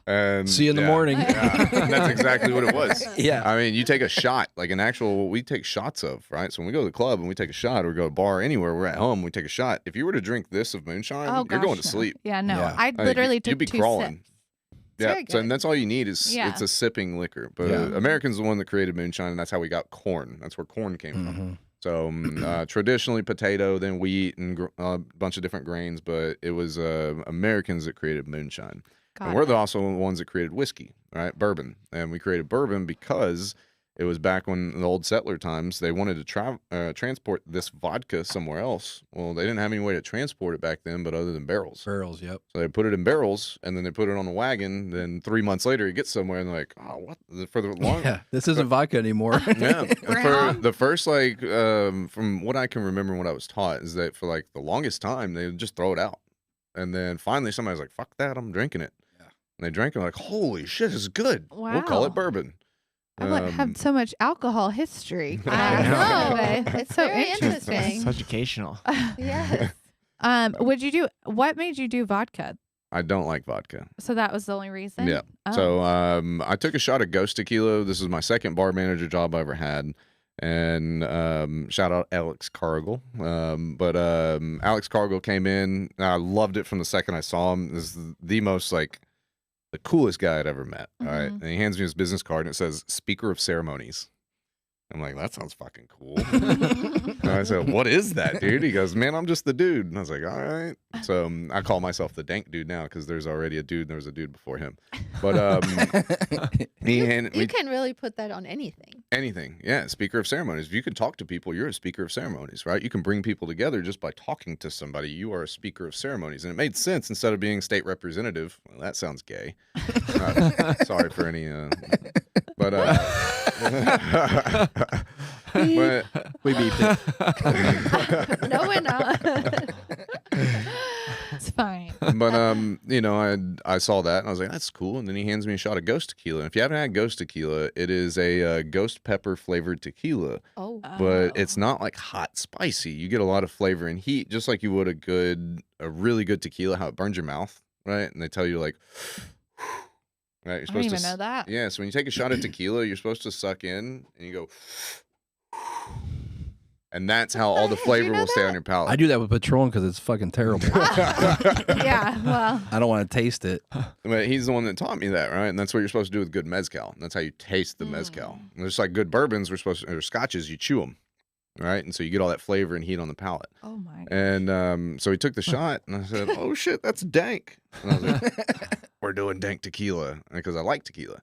And See you in the morning. Yeah, and that's exactly what it was. Yeah. I mean, you take a shot, like an actual, we take shots of, right? So when we go to the club and we take a shot, or go to a bar, anywhere, we're at home, we take a shot. If you were to drink this of moonshine, you're going to sleep. Yeah, no. Yeah. I Like, literally took you'd be 2 crawling. sips. Yeah, very so good. and that's all you need is Yeah. it's a sipping liquor. But Yeah. American's the one that created moonshine, and that's how we got corn. That's where corn came from. Mhm. So traditionally potato, then wheat, and a bunch of different grains. But it was Americans that created moonshine. And we're also the ones that created whiskey, right? Bourbon. And we created bourbon because it was back when in the old settler times, they wanted to transport this vodka somewhere else. Well, they didn't have any way to transport it back then, but other than barrels. Barrels, yep. So they put it in barrels, and then they put it on a wagon. Then 3 months later, it gets somewhere, and they're like, "Oh, what?" For the long, Yeah, this isn't vodka anymore. yeah. And for Graham? the first, like, from what I can remember, what I was taught is that for like the longest time, they would just throw it out, and then finally somebody was like, "Fuck that, I'm drinking it." Yeah. And they drank it, like, "Holy shit, it's good. We'll call Wow. it bourbon." I have so much alcohol history. I know. It's so very interesting. interesting. It's educational. Yes. What made you do vodka? I don't like vodka. So that was the only reason? Yeah. Oh. So I took a shot of Ghost Tequila. This is my second bar manager job I ever had. And shout out Alex Cargill. But Alex Cargill came in. And I loved it from the second I saw him. This is the most, like, the coolest guy I'd ever met. All right. And he hands me his business card, and it says Speaker of Ceremonies. I'm like, that sounds fucking cool. And I said, "What is that, dude?" He goes, "Man, I'm just the dude." And I was like, "All right." So I call myself the Dank dude now because there's already a dude and there was a dude before him. But You can really put that on anything. anything. Yeah, speaker of ceremonies. If you can talk to people, you're a speaker of ceremonies, right? You can bring people together just by talking to somebody. You are a speaker of ceremonies. And it made sense instead of being state representative. Well, that sounds gay. Sorry for any but but We beeped it. No, we're not. It's fine. But you know, I saw that and I was like, that's cool. And then he hands me a shot of Ghost Tequila. And if you haven't had Ghost Tequila, it is a ghost pepper flavored tequila, Oh. but it's not like hot spicy. You get a lot of flavor and heat, just like you would a really good tequila, how it burns your mouth, right? And they tell you, like, right, you're I didn't supposed even to know that. yeah. So when you take a shot of tequila, you're supposed to suck in and you go. And that's how all the heck? flavor You know will stay that? on your palate. I do that with Patron because it's fucking terrible. Yeah, well, I don't want to taste it. But he's the one that taught me that, right? And that's what you're supposed to do with good mezcal. And that's how you taste the mezcal. And just like good bourbons, or scotches, you chew them, right? And so you get all that flavor and heat on the palate. oh my. And so he took the shot, and I said, "Oh shit, that's dank." And I was like, "We're doing dank tequila," because I like tequila.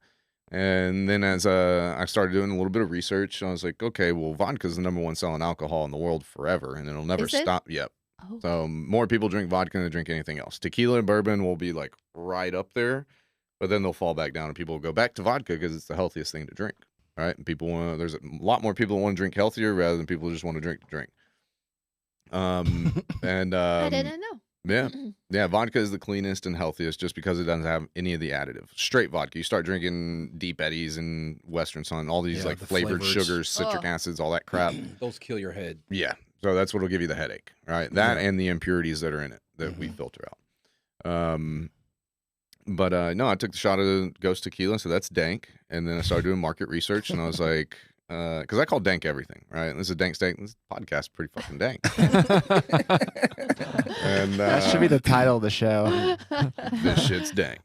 And then as I started doing a little bit of research, I was like, okay, well, vodka's the #1 selling alcohol in the world forever, and it'll never Is it? stop. Yep. Oh. So more people drink vodka than they drink anything else. Tequila and bourbon will be like right up there, but then they'll fall back down, and people will go back to vodka because it's the healthiest thing to drink, right? And people there's a lot more people that want to drink healthier rather than people who just want to drink. And I didn't know. yeah. Yeah, vodka is the cleanest and healthiest just because it doesn't have any of the additives. Straight vodka. You start drinking Deep Eddies and Western Sun, all these Yeah, like the flavored flavors. sugars, citric acids, all that crap. Those kill your head. Yeah. So that's what'll give you the headache, right? That and the impurities that are in it that we filter out. But no, I took the shot of the Ghost Tequila, so that's dank. And then I started doing market research, and I was like, because I call dank everything, right? This is a dank steak. This podcast is pretty fucking dank. And That should be the title of the show. this shit's dank.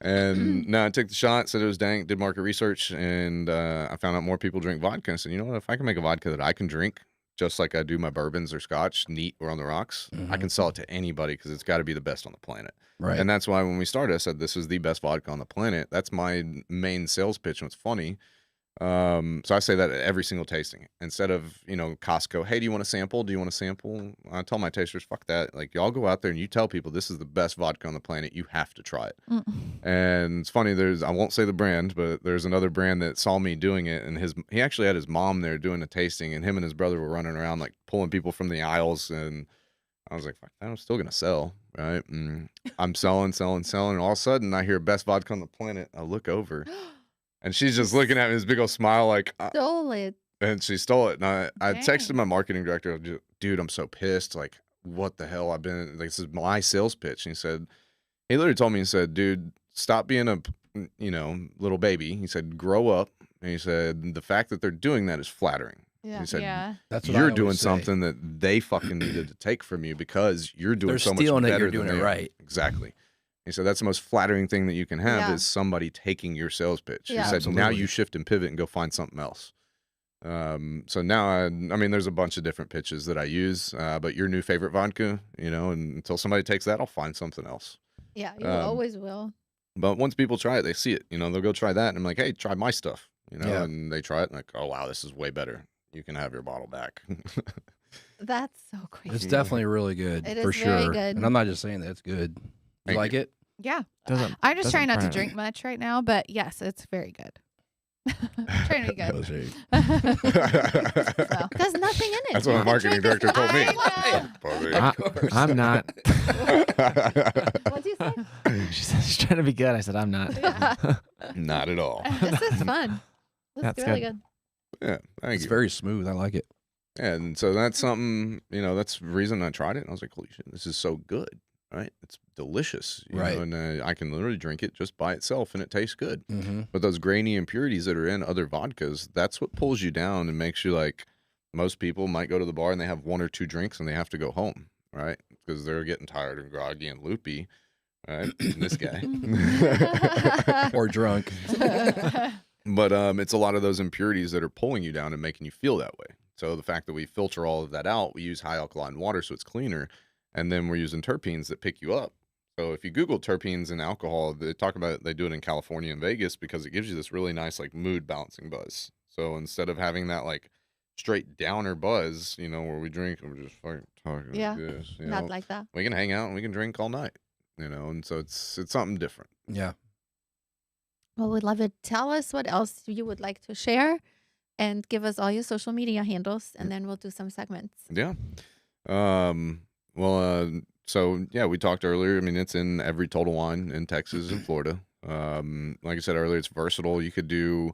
And no, I took the shot, said it was dank, did market research, and I found out more people drink vodka. I said, you know what? If I can make a vodka that I can drink, just like I do my bourbons or scotch, neat or on the rocks, I can sell it to anybody because it's got to be the best on the planet. Right. And that's why when we started, I said, this is the best vodka on the planet. That's my main sales pitch. And it's funny. So I say that at every single tasting. Instead of, Costco, hey, do you want a sample? Do you want a sample? I tell my tasters, fuck that. Like, y'all go out there and you tell people this is the best vodka on the planet. You have to try it. And it's funny, I won't say the brand, but there's another brand that saw me doing it. And he actually had his mom there doing a tasting, and him and his brother were running around, like, pulling people from the aisles. And I was like, fuck, I'm still going to sell, right? And I'm selling. And all of a sudden, I hear best vodka on the planet. I look over. And she's just looking at me, this big old smile, like, Stole it. and she stole it. And I texted my marketing director, dude, I'm so pissed. Like, what the hell? This is my sales pitch. And he literally told me, he said, dude, stop being a, little baby. He said, grow up. And he said, the fact that they're doing that is flattering. Yeah. He said, That's what I you're always doing say. something that they fucking needed to take from you because you're doing They're so much stealing it, better you're doing than it they are. right. Exactly. He said, that's the most flattering thing that you can have Yeah. is somebody taking your sales pitch. Yeah. He said, now Absolutely. you shift and pivot and go find something else. So now, I mean, there's a bunch of different pitches that I use, but your new favorite vodka, and until somebody takes that, I'll find something else. Yeah, you Um, always will. But once people try it, they see it, they'll go try that. And I'm like, hey, try my stuff, Yeah. and they try it and like, oh, wow, this is way better. You can have your bottle back. That's so crazy. It's definitely really good. It is for very sure. good. And I'm not just saying that it's good. You Thank like it? Yeah. Doesn't I'm just trying not to burn. drink much right now, but yes, it's very good. Trying to be good. So. There's nothing in it. That's what my marketing director told me. I know. I'm not. What'd you say? She said she's trying to be good. I said I'm not. Not at all. This is fun. This That's is really good. Yeah, thank It's you. very smooth. I like it. And so that's something, that's the reason I tried it. And I was like, holy shit, this is so good, right? It's delicious, Right. and I can literally drink it just by itself and it tastes good. Mm-hmm. But those grainy impurities that are in other vodkas, that's what pulls you down and makes you like, most people might go to the bar and they have one or two drinks and they have to go home, right? Because they're getting tired and groggy and loopy, right? This guy. Or drunk. But it's a lot of those impurities that are pulling you down and making you feel that way. So the fact that we filter all of that out, we use high alkaline water so it's cleaner, and then we're using terpenes that pick you up. So if you Google terpenes and alcohol, they talk about it, they do it in California and Vegas because it gives you this really nice like mood balancing buzz. So instead of having that like straight downer buzz, where we drink and we're just fucking talking Yeah, like this, Not like that. we can hang out and we can drink all night, and so it's something different. Yeah. Well, we'd love it. Tell us what else you would like to share and give us all your social media handles, and then we'll do some segments. Yeah. So yeah, we talked earlier. I mean, it's in every Total Wine in Texas and Florida. Like I said earlier, it's versatile. You could do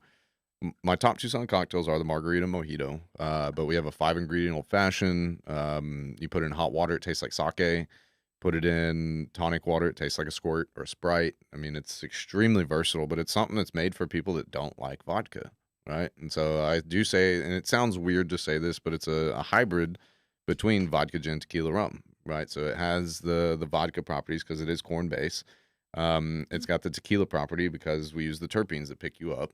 my top two selling cocktails are the margarita and mojito. But we have a 5-ingredient old fashioned. You put it in hot water, it tastes like sake. Put it in tonic water, it tastes like a squirt or a Sprite. I mean, it's extremely versatile, but it's something that's made for people that don't like vodka, right? And so I do say, and it sounds weird to say this, but it's a hybrid between vodka, gin, tequila, rum, right? So it has the vodka properties because it is corn base. It's got the tequila property because we use the terpenes that pick you up.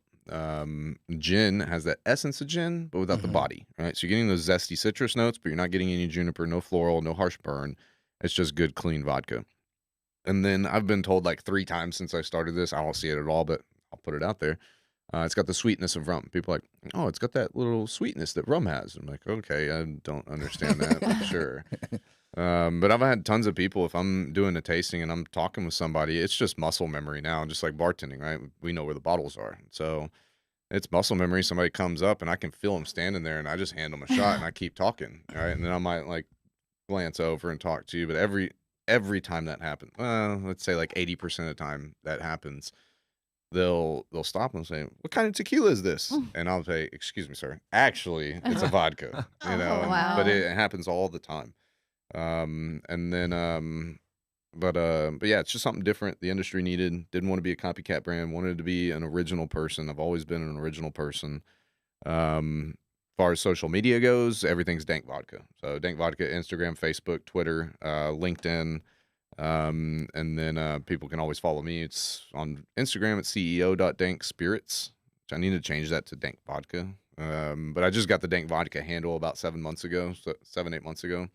Gin has that essence of gin, but without the body, right? So you're getting those zesty citrus notes, but you're not getting any juniper, no floral, no harsh burn. It's just good, clean vodka. And then I've been told like 3 times since I started this, I don't see it at all, but I'll put it out there. It's got the sweetness of rum. People are like, oh, it's got that little sweetness that rum has. I'm like, okay, I don't understand that, but sure. But I've had tons of people, if I'm doing a tasting and I'm talking with somebody, it's just muscle memory now, just like bartending, right? We know where the bottles are. So it's muscle memory. Somebody comes up and I can feel them standing there and I just hand them a shot and I keep talking, right? And then I might like glance over and talk to you, but every time that happens, let's say like 80% of the time that happens, they'll stop and say, what kind of tequila is this? And I'll say, excuse me, sir, actually it's a vodka, Oh, wow. but it happens all the time. And then But yeah, it's just something different. The industry didn't want to be a copycat brand. Wanted to be an original person. I've always been an original person. As far as social media goes, everything's Dank Vodka. So Dank Vodka, Instagram, Facebook, Twitter, LinkedIn. And then people can always follow me. It's on Instagram at ceo.dankspirits, which I need to change that to Dank Vodka. But I just got the Dank Vodka handle about 7 months ago, 7-8 months ago.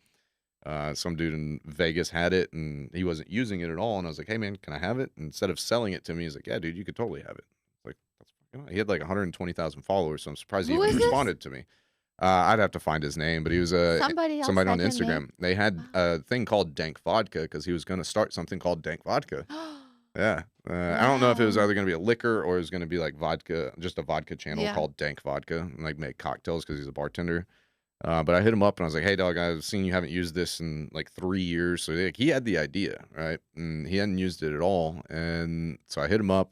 Some dude in Vegas had it and he wasn't using it at all. And I was like, hey man, can I have it? And instead of selling it to me, he's like, yeah, dude, you could totally have it. Like, he had like 120,000 followers. So I'm surprised he even responded to me. I'd have to find his name, but he was somebody on Instagram. They had a thing called Dank Vodka because he was going to start something called Dank Vodka. Yeah. I don't know if it was either going to be a liquor or it was going to be like vodka, just a vodka channel called Dank Vodka, and like make cocktails because he's a bartender. But I hit him up and I was like, hey, dog, I've seen you haven't used this in like 3 years. So like, he had the idea, right? And he hadn't used it at all. And so I hit him up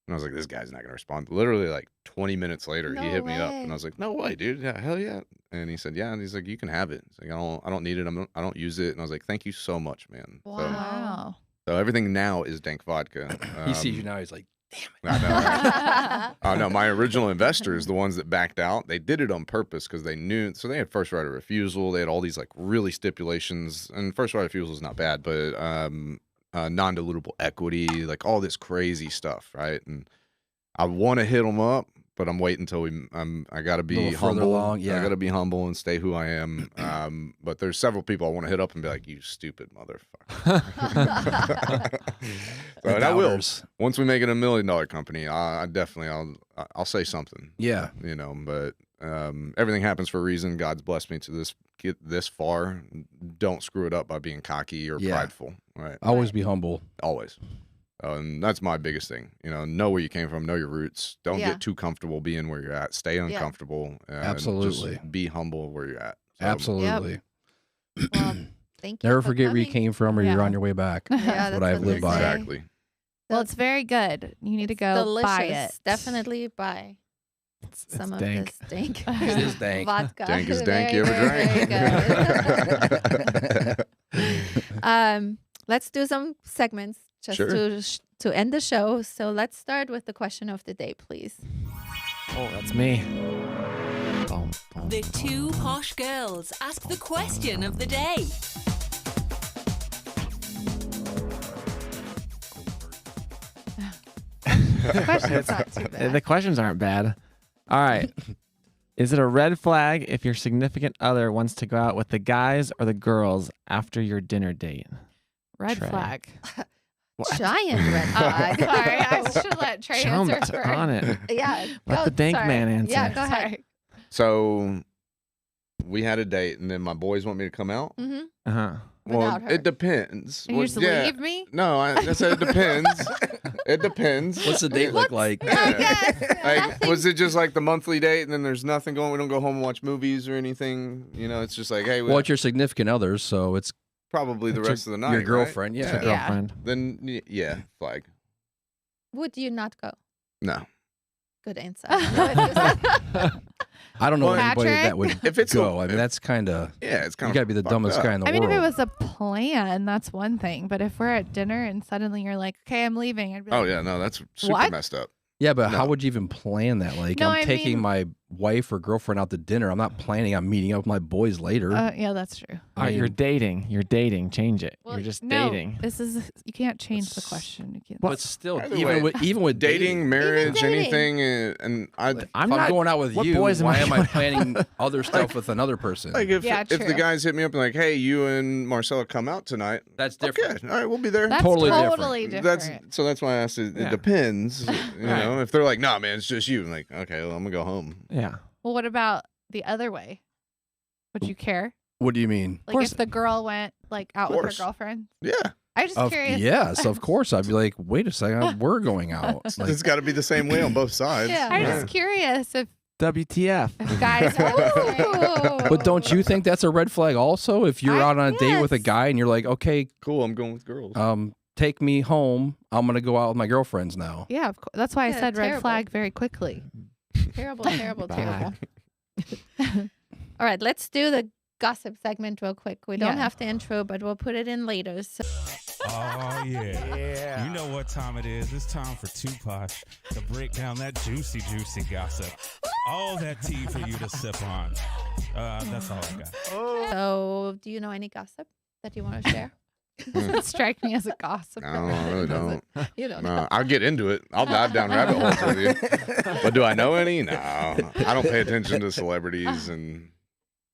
and I was like, this guy's not going to respond. Literally like 20 minutes later, he hit me up and I was like, no way, dude. Yeah, hell yeah. And he said, yeah. And he's like, you can have it. He's like, I don't need it. I don't use it. And I was like, thank you so much, man. Wow. So everything now is Dank Vodka. He sees you now. He's like, damn it. I know. Right? No, my original investors, the ones that backed out, they did it on purpose because they knew. So they had first right of refusal. They had all these like really stipulations. And first right of refusal is not bad, but non-dilutable equity, like all this crazy stuff, right? And I want to hit them up, but I'm waiting until I got to be humble. I got to be humble and stay who I am. But there's several people I want to hit up and be like, you stupid motherfucker. So, and I will. Once we make it $1 million company, I'll say something. Yeah. You know, but everything happens for a reason. God's blessed me to get this far. Don't screw it up by being cocky or prideful. Right. Always be humble. Always. And that's my biggest thing. You know where you came from, know your roots. Don't get too comfortable being where you're at. Stay uncomfortable. And absolutely. Just be humble where you're at. So, absolutely. Well, thank you. Never forget where you came from or you're on your way back. Yeah, that's what I've lived by. Exactly. Well, it's very good. You need to go delicious. buy it. Definitely buy some of dank. this dank. It is dank. Vodka. Dank is dank. You ever drank? Let's do some segments just to end the show. So let's start with the question of the day, please. Oh, that's me. The Two Posh Girls ask the question of the day. The questions aren't bad. All right. Is it a red flag if your significant other wants to go out with the guys or the girls after your dinner date? Red Trey. flag. Giant red flag. Sorry, I should let Trey answer Jumped first. on it. Yeah. Let the dank man answer. Yeah, go ahead. Sorry. So we had a date, and then my boys want me to come out. Mm-hmm. Uh-huh. Well, Without her. it depends. And you just leave me? No, I said it depends. It depends. What's the date look like? Like, was it just like the monthly date, and then there's nothing going? We don't go home and watch movies or anything. You know, it's just like, hey, Well, it's your significant others, so it's probably the rest of the night. your girlfriend. Right? Yeah. Your girlfriend. Then yeah, flag. Would you not go? No. Good answer. I don't know Well, anybody Patrick? that would If it's go. I mean, that's kind of. Yeah, it's kind You of. got to be the dumbest guy in the I mean, if world. it was a plan, that's one thing. But if we're at dinner and suddenly you're like, okay, I'm leaving. I'd be like, Oh yeah, no, that's super What? messed up. Yeah, but No. how would you even plan that? Like, No, I'm I taking mean- my wife or girlfriend out to dinner. I'm not planning on meeting up with my boys later. yeah, that's true. All right, you're dating. You're dating. Change it. Well, You're just no, dating. This is you can't change the question. You can't. but still, Either even way, with Dating, marriage, dating. anything, and I'm if I'm not going out with what you, boys am why I am I going planning other stuff with another person? like if Yeah, the true. guys hit me up and like, hey, you and Marcella come out tonight. That's different. Okay, all right, we'll be there. That's totally totally different. different. So that's why I asked. It Yeah. depends. You Right. know, if they're like, nah, man, it's just you. I'm like, okay, well, I'm gonna go home. Yeah. Well, what about the other way? Would you care? What do you mean? Like course. if the girl went like out with her course. girlfriend? Yeah, I'm just curious. Yes, of course. I'd be like, wait a second, we're going out. Like, it's got to be the same way on both sides. Yeah. I'm Right. just curious if WTF? guys are. but don't you think that's a red flag also? If you're out on a date with a yes. guy and you're like, okay, Cool. I'm going with girls. take me home. I'm gonna go out with my girlfriends now. Yeah, of course. That's why I Yeah, said red terrible. flag very quickly. Terrible, terrible, Bye. terrible. All right, let's do the gossip segment real quick. We don't Yeah. have the intro, but we'll put it in later. So Oh, yeah. You know what time it is. It's time for Too Posh to break down that juicy gossip. All that tea for you to sip on. That's all I got. So, do you know any gossip that you want to share? Doesn't strike me as a gossip. No, I really don't. You don't No, know. I'll get into it. I'll dive down rabbit holes with you. But do I know any? No. I don't pay attention to celebrities and.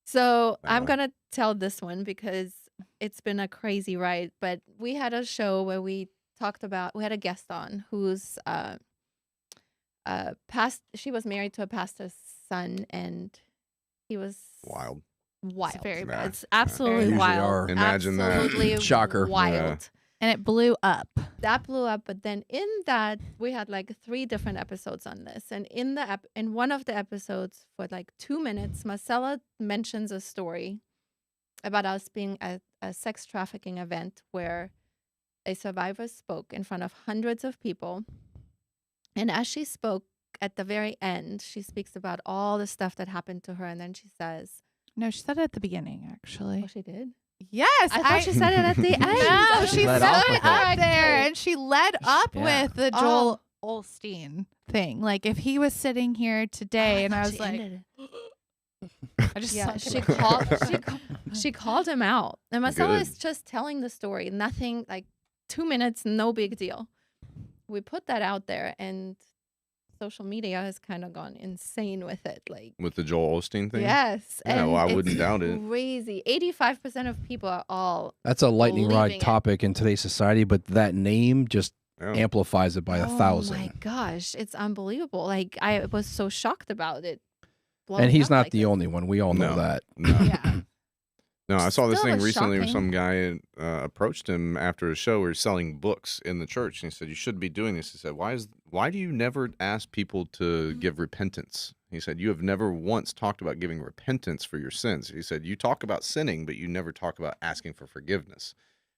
So I'm No. going to tell this one because it's been a crazy ride. But we had a show where we had a guest on who's she was married to a pastor's son, and he was Wild. wild. It's very Nah. bad. It's absolutely Usually wild. are. Imagine that. Absolutely Shocker. wild. Yeah. And it blew up. That blew up, but then in that we had like 3 different episodes on this, and in one of the episodes for like 2 minutes, Marcella mentions a story about us being at a sex trafficking event where a survivor spoke in front of hundreds of people, and as she spoke at the very end, she speaks about all the stuff that happened to her, and then she says, No, she said it at the beginning, actually. "Oh, she did." Yes, I thought she said it at the end. No, she Led said off it with up it. there, and she led up Yeah. with the Joel Olstein thing. Like, if he was sitting here today, and I was like, I just Yeah, sunk in she called him out. And Marcella Good. is just telling the story. Nothing, like 2 minutes, no big deal. We put that out there, and social media has kind of gone insane with it. Like, With the Joel Osteen thing? yes. Yeah, and well, I it's wouldn't doubt it. Crazy. 85% of people are all. That's a lightning Believing rod it. topic in today's society, but that name just Yeah. amplifies it by 1,000. Oh my gosh, it's unbelievable. Like, I was so shocked about it. And blowing he's up not like the this. only one. We all know No. that. No. Yeah. No, I saw this Still thing was recently where shocking. some guy approached him after a show where he's selling books in the church. And he said, "You should be doing this." He said, why do you never ask people to give repentance? He said, "You have never once talked about giving repentance for your sins." He said, "You talk about sinning, but you never talk about asking for forgiveness."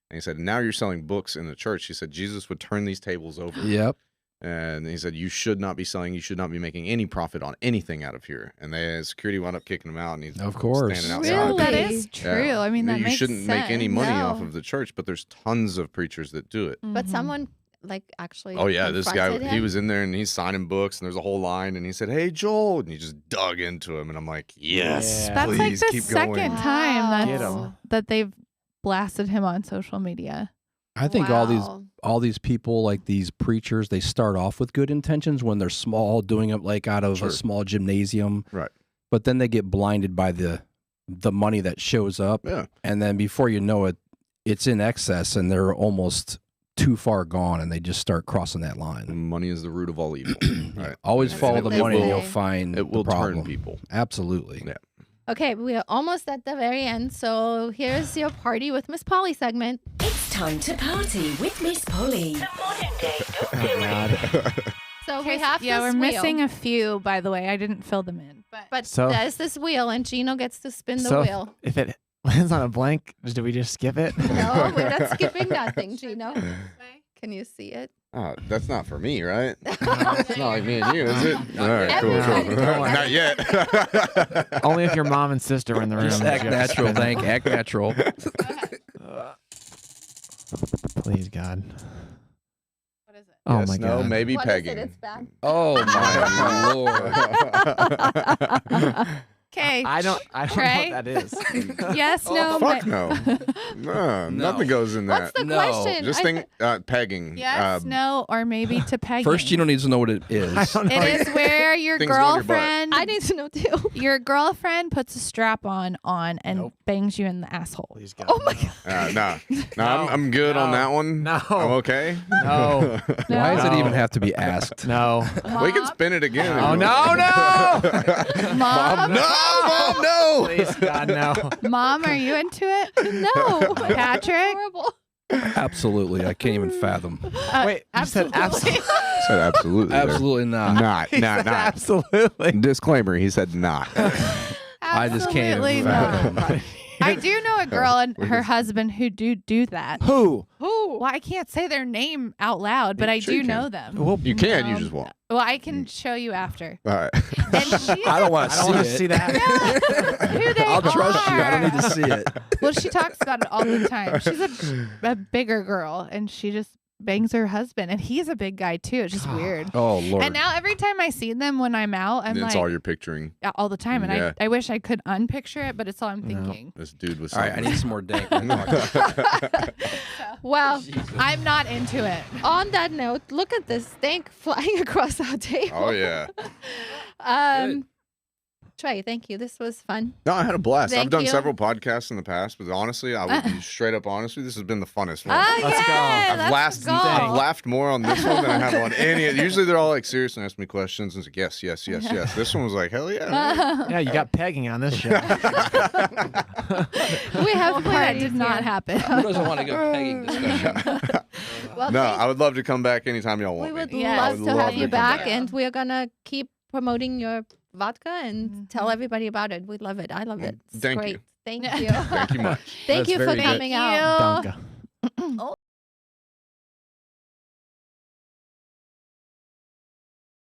And he said, "Now you're selling books in the church." He said, "Jesus would turn these tables over." Yep. And he said, "You should not be selling. You should not be making any profit on anything out of here." And security wound up kicking him out, and he's Of course. standing outside. Really? That is true. Yeah. I mean, that you makes shouldn't make any money off No. of the church, but there's tons of preachers that do it. But Mhm. someone, like, actually. Oh yeah, this guy, confronted he him. was in there and he's signing books, and there's a whole line, and he said, "Hey Joel," and he just dug into him, and I'm like, "Yes, Yeah. That's like please the keep second going." time Get that's, 'em. that they've blasted him on social media. I think Wow. all these people, like these preachers, they start off with good intentions when they're small, doing it like out of Sure. a small gymnasium. Right. But then they get blinded by the money that shows up. Yeah. And then before you know it, it's in excess and they're almost too far gone and they just start crossing that line. Money is the root of all evil. Right. Always That's follow what the they money and say. you'll find It will the problem. turn people. Absolutely. Yeah. Okay, we are almost at the very end. So here's your party with Miss Polly segment. It's time to party with Miss Polly. The modern day. So we have yeah, this we're wheel, missing a few, by the way. I didn't fill them in. but So- there's this wheel, and Gino gets to spin the So wheel. if it lands on a blank, do we just skip it? No, we're not skipping nothing, Gino. Can you see it? Oh, that's not for me, right? It's not like me and you, is it? All right, cool, Everybody. cool. Not yet. Only if your mom and sister were in the room. Just would act you natural, spin it. Dank. Act natural. Please, God. What is it? Oh Yes, my no, God. maybe What is pegging. it? It's back. Oh my Lord. Okay. I don't Trey? know what that is. Yes, Oh, no. Fuck no. No, nothing goes in What's that. the No. question? Just think pegging. Yes, no, or maybe to pegging. First, you don't need to know what it is. I don't know. It is where your Things go in your butt. girlfriend, I need to know too. your girlfriend puts a strap on and Nope. bangs you in the asshole. Please, God. Oh my God. No, No. I'm good on No. that one. No. I'm okay. No. Why does it No. even have to be asked? No. We can spin it again. if Oh you no, want. no! Mom, No, Mom, no. Please, God, no. Mom, are you into it? No. Patrick? Horrible. Absolutely. I can't even fathom. Wait, you said absolutely. Said absolutely. there. Absolutely not. Not. He Not. said Not. absolutely. Disclaimer. He said not. I just can't Absolutely even not. fathom. I do know a girl and her husband who do that. Who? Well, I can't say their name out loud, but I Sure do you can. know them. Well, You can, you just won't. Well, I can show you after. All right. And she, I don't want I don't want to see that. who they I'll trust you. I don't are. need to see it. Well, she talks about it all the time. She's a bigger girl, and she just bangs her husband, and he's a big guy too. It's just weird. Oh Lord. And now every time I see them when I'm out, I'm That's like all you're picturing. all the time, and Yeah. I wish I could unpicture it, but it's all I'm No. thinking. This dude was. All right, I need some more dank. Vodka. Well, I'm not into it. on that note, look at this dank flying across our table. Oh yeah. Trey, thank you. This was fun. No, I had a blast. I've Thank done you. several podcasts in the past, but honestly, I would be straight up honest with you. This has been the funnest one. Oh, Let's go. yeah, I've let's go. laughed more on this one than I have on any. Usually they're all like serious and ask me questions and it's like yes, yes, yes, yes. This one was like hell yeah. Yeah, you got pegging on this show. We have Hopefully that parties did not here. happen. Who doesn't want to go pegging discussion? Well, No, thank- I would love to come back anytime y'all want we would me. Yes. love I would to love have to you come back, back. and we're gonna keep promoting your vodka and Mm-hmm. tell everybody about it. We love it. I love it. It's Thank great. you. Thank you. Thank you much. Thank That's you for very good. coming out. Donka.